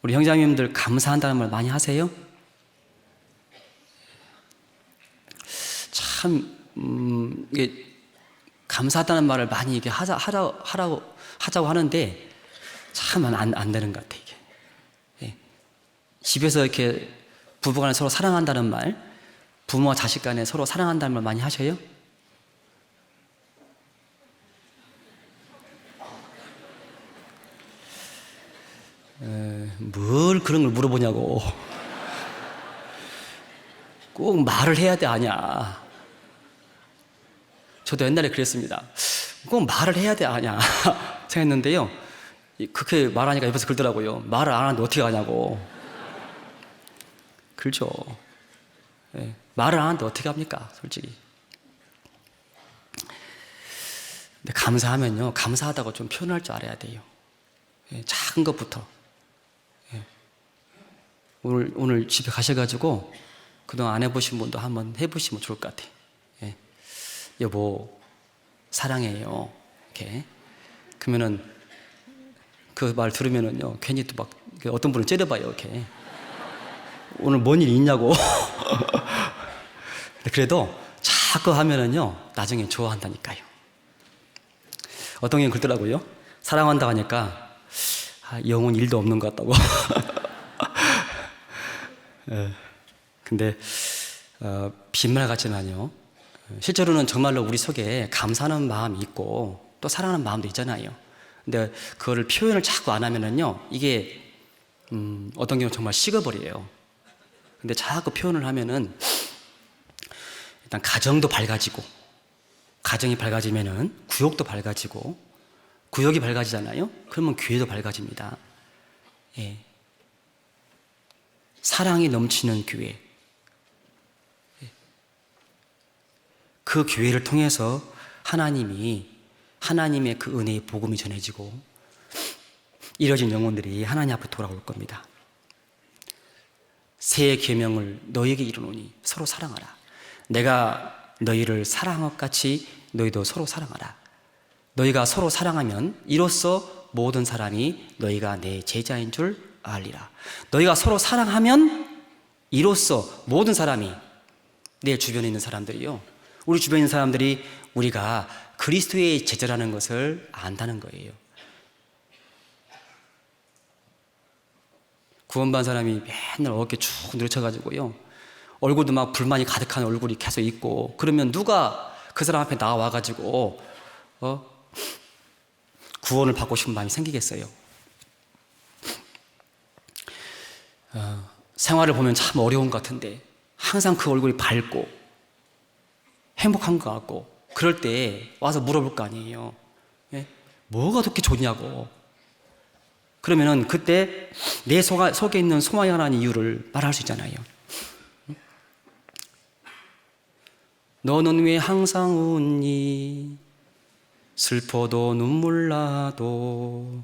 우리 형제자매님들 감사한다는 말 많이 하세요? 참 이게 감사하다는 말을 많이 이게 하자고 하는데 참 안 되는 것 같아요. 이게. 집에서 이렇게 부부간에 서로 사랑한다는 말, 부모와 자식 간에 서로 사랑한다는 말 많이 하셔요? 뭘 그런 걸 물어보냐고. 꼭 말을 해야 돼, 아냐. 저도 옛날에 그랬습니다. 꼭 말을 해야 돼, 아냐 생각했는데요, 그렇게 말하니까 옆에서 그러더라고요. 말을 안 하는데 어떻게 하냐고. 그렇죠. 말을 안 하는데 어떻게 합니까, 솔직히. 근데 감사하면요, 감사하다고 좀 표현할 줄 알아야 돼요. 작은 것부터. 오늘 집에 가셔가지고 그동안 안 해보신 분도 한번 해보시면 좋을 것 같아요. 여보, 사랑해요. 이렇게. 그러면은 그 말 들으면은요, 괜히 또 막 어떤 분은 째려봐요. 이렇게. 오늘 뭔 일 있냐고. 그래도 자꾸 하면은요, 나중에 좋아한다니까요. 어떤 게 그러더라고요. 사랑한다 하니까 영혼 일도 없는 것 같다고. 근데 빈말 같지만요, 실제로는 정말로 우리 속에 감사하는 마음이 있고 또 사랑하는 마음도 있잖아요. 근데 그거를 표현을 자꾸 안 하면은요, 이게 어떤 경우는 정말 식어버려요. 근데 자꾸 표현을 하면은 일단 가정도 밝아지고, 가정이 밝아지면은 구역도 밝아지고, 구역이 밝아지잖아요. 그러면 교회도 밝아집니다. 예. 사랑이 넘치는 교회, 그 교회를 통해서 하나님의 그 은혜의 복음이 전해지고 잃어진 영혼들이 하나님 앞에 돌아올 겁니다. 새 계명을 너희에게 이루노니 서로 사랑하라. 내가 너희를 사랑한 것 같이 너희도 서로 사랑하라. 너희가 서로 사랑하면 이로써 모든 사람이 너희가 내 제자인 줄 알리라. 너희가 서로 사랑하면 이로써 모든 사람이, 내 주변에 있는 사람들이요, 우리 주변에 있는 사람들이 우리가 그리스도의 제자라는 것을 안다는 거예요. 구원받은 사람이 맨날 어깨 쭉 늘쳐가지고요, 얼굴도 막 불만이 가득한 얼굴이 계속 있고, 그러면 누가 그 사람 앞에 나와가지고 구원을 받고 싶은 마음이 생기겠어요? 생활을 보면 참 어려운 것 같은데 항상 그 얼굴이 밝고 행복한 것 같고, 그럴 때 와서 물어볼 거 아니에요. 예? 뭐가 그렇게 좋냐고. 그러면은 그때 내 속에 있는 소망이 하나는 이유를 말할 수 있잖아요. 너는 왜 항상 웃니? 슬퍼도 눈물 나도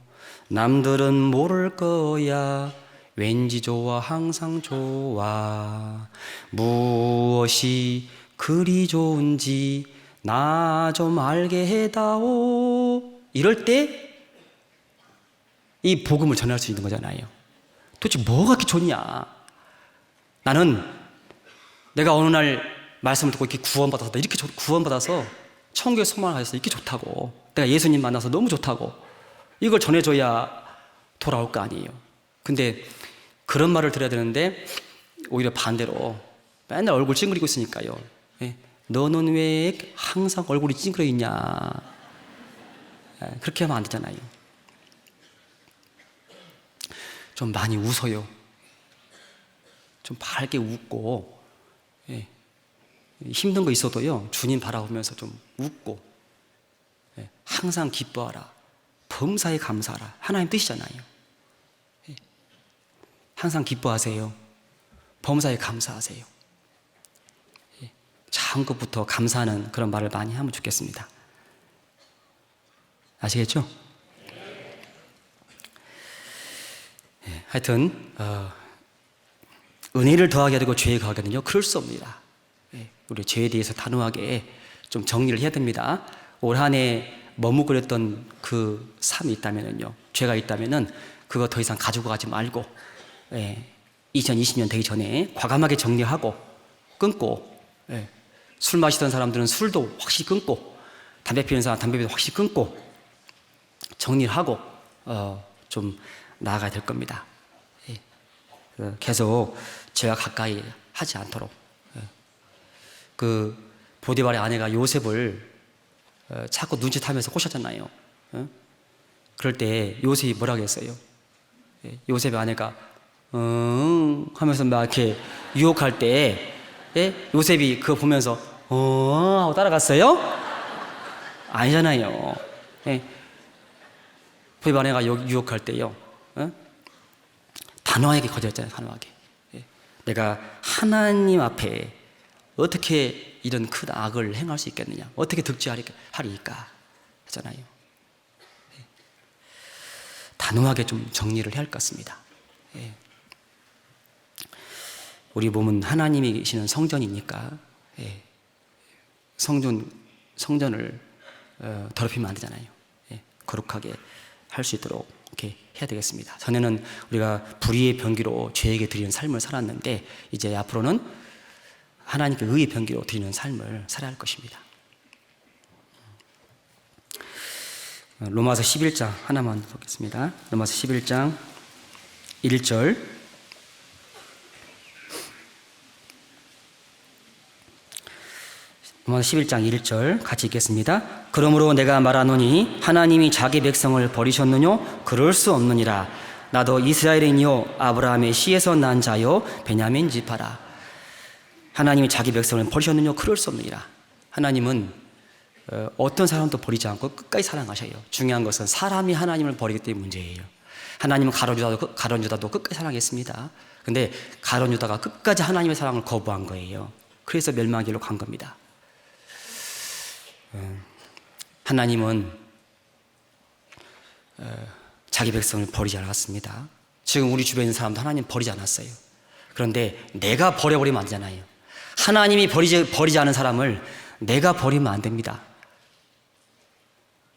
남들은 모를 거야. 왠지 좋아, 항상 좋아. 무엇이 그리 좋은지 나 좀 알게 해다오. 이럴 때 이 복음을 전할 수 있는 거잖아요. 도대체 뭐가 그렇게 좋냐? 나는 내가 어느 날 말씀을 듣고 이렇게 구원받아서, 이렇게 구원받아서 천국에 소망을 가져서 이렇게 좋다고, 내가 예수님 만나서 너무 좋다고, 이걸 전해줘야 돌아올 거 아니에요. 근데 그런 말을 들어야 되는데 오히려 반대로 맨날 얼굴 찡그리고 있으니까요. 예? 너는 왜 항상 얼굴이 찡그려 있냐? 예, 그렇게 하면 안 되잖아요. 좀 많이 웃어요. 좀 밝게 웃고, 예. 힘든 거 있어도요, 주님 바라보면서 좀 웃고, 예. 항상 기뻐하라. 범사에 감사하라. 하나님 뜻이잖아요. 예. 항상 기뻐하세요. 범사에 감사하세요. 예. 작은 것부터 감사하는 그런 말을 많이 하면 좋겠습니다. 아시겠죠? 예. 하여튼 은혜를 더하게 되고 죄에 가게 되는요, 그럴 수 없습니다. 예. 우리 죄에 대해서 단호하게 좀 정리를 해야 됩니다. 올 한 해 머뭇거렸던 그 삶이 있다면은요, 죄가 있다면은 그거 더 이상 가지고 가지 말고, 예. 2020년 되기 전에 과감하게 정리하고 끊고, 예. 술 마시던 사람들은 술도 확실히 끊고, 담배 피우는 사람 담배도 확실히 끊고 정리를 하고 좀 나아가야 될 겁니다. 예. 계속 죄와 가까이 하지 않도록. 예. 그 보디발의 아내가 요셉을 자꾸 눈짓하면서 꼬셨잖아요. 예? 그럴 때 요셉이 뭐라고 했어요? 예. 요셉의 아내가 하면서 막 이렇게 유혹할 때, 예? 요셉이 그거 보면서 하고 따라갔어요? 아니잖아요. 예. 보디발 아내가 유혹할 때요, 예? 단호하게 거절했잖아요. 단호하게. 예. 내가 하나님 앞에 어떻게 이런 큰 악을 행할 수 있겠느냐, 어떻게 득지하리까 하잖아요. 예. 단호하게 좀 정리를 해야 할 것 같습니다. 예. 우리 몸은 하나님이 계시는 성전이니까, 예. 성전을 더럽히면 안 되잖아요. 예, 거룩하게 할 수 있도록 이렇게 해야 되겠습니다. 전에는 우리가 불의의 병기로 죄에게 드리는 삶을 살았는데 이제 앞으로는 하나님께 의의 병기로 드리는 삶을 살아야 할 것입니다. 로마서 11장 하나만 보겠습니다. 로마서 11장 1절. 로마서 11장 1절 같이 읽겠습니다. 그러므로 내가 말하노니 하나님이 자기 백성을 버리셨느뇨? 그럴 수 없느니라. 나도 이스라엘인이요 아브라함의 씨에서 난 자요 베냐민 지파라. 하나님이 자기 백성을 버리셨느뇨? 그럴 수 없느니라. 하나님은 어떤 사람도 버리지 않고 끝까지 사랑하셔요. 중요한 것은 사람이 하나님을 버리기 때문에 문제예요. 하나님은 가룟 유다도 끝까지 사랑했습니다. 근데 가룟 유다가 끝까지 하나님의 사랑을 거부한 거예요. 그래서 멸망의 길로 간 겁니다. 하나님은 자기 백성을 버리지 않았습니다. 지금 우리 주변에 있는 사람도 하나님 버리지 않았어요. 그런데 내가 버려버리면 안 되잖아요. 하나님이 버리지 않은 사람을 내가 버리면 안 됩니다.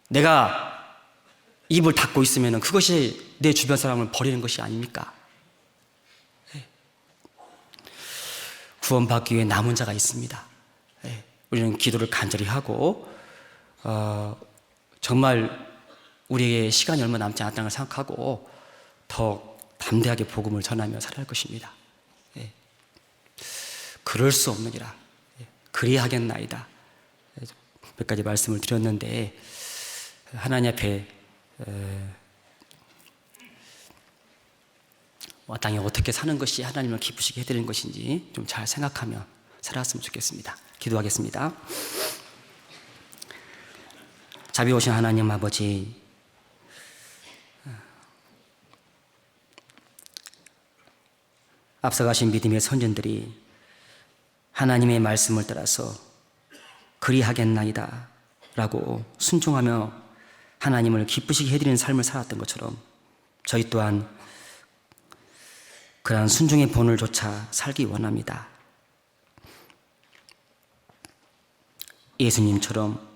내가 입을 닫고 있으면 그것이 내 주변 사람을 버리는 것이 아닙니까? 구원받기 위해 남은 자가 있습니다. 우리는 기도를 간절히 하고 정말 우리에게 시간이 얼마 남지 않았다는 걸 생각하고 더 담대하게 복음을 전하며 살아야 할 것입니다. 그럴 수 없느니라. 그리야 하겠나이다. 몇 가지 말씀을 드렸는데 하나님 앞에 땅에 어떻게 사는 것이 하나님을 기쁘시게 해드리는 것인지 좀 잘 생각하며 살았으면 좋겠습니다. 기도하겠습니다. 자비오신 하나님 아버지, 앞서가신 믿음의 선전들이 하나님의 말씀을 따라서 그리하겠나이다 라고 순종하며 하나님을 기쁘시게 해드리는 삶을 살았던 것처럼 저희 또한 그러한 순종의 본을 조차 살기 원합니다. 예수님처럼,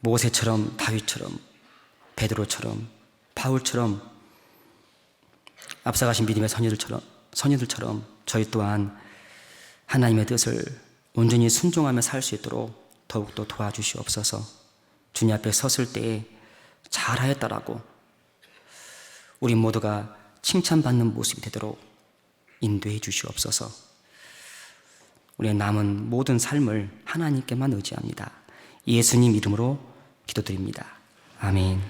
모세처럼, 다윗처럼, 베드로처럼, 바울처럼, 앞서가신 믿음의 선유들처럼 저희 또한 하나님의 뜻을 온전히 순종하며 살 수 있도록 더욱더 도와주시옵소서. 주님 앞에 섰을 때에 잘하였다라고 우리 모두가 칭찬받는 모습이 되도록 인도해 주시옵소서. 우리의 남은 모든 삶을 하나님께만 의지합니다. 예수님 이름으로 기도드립니다. 아멘.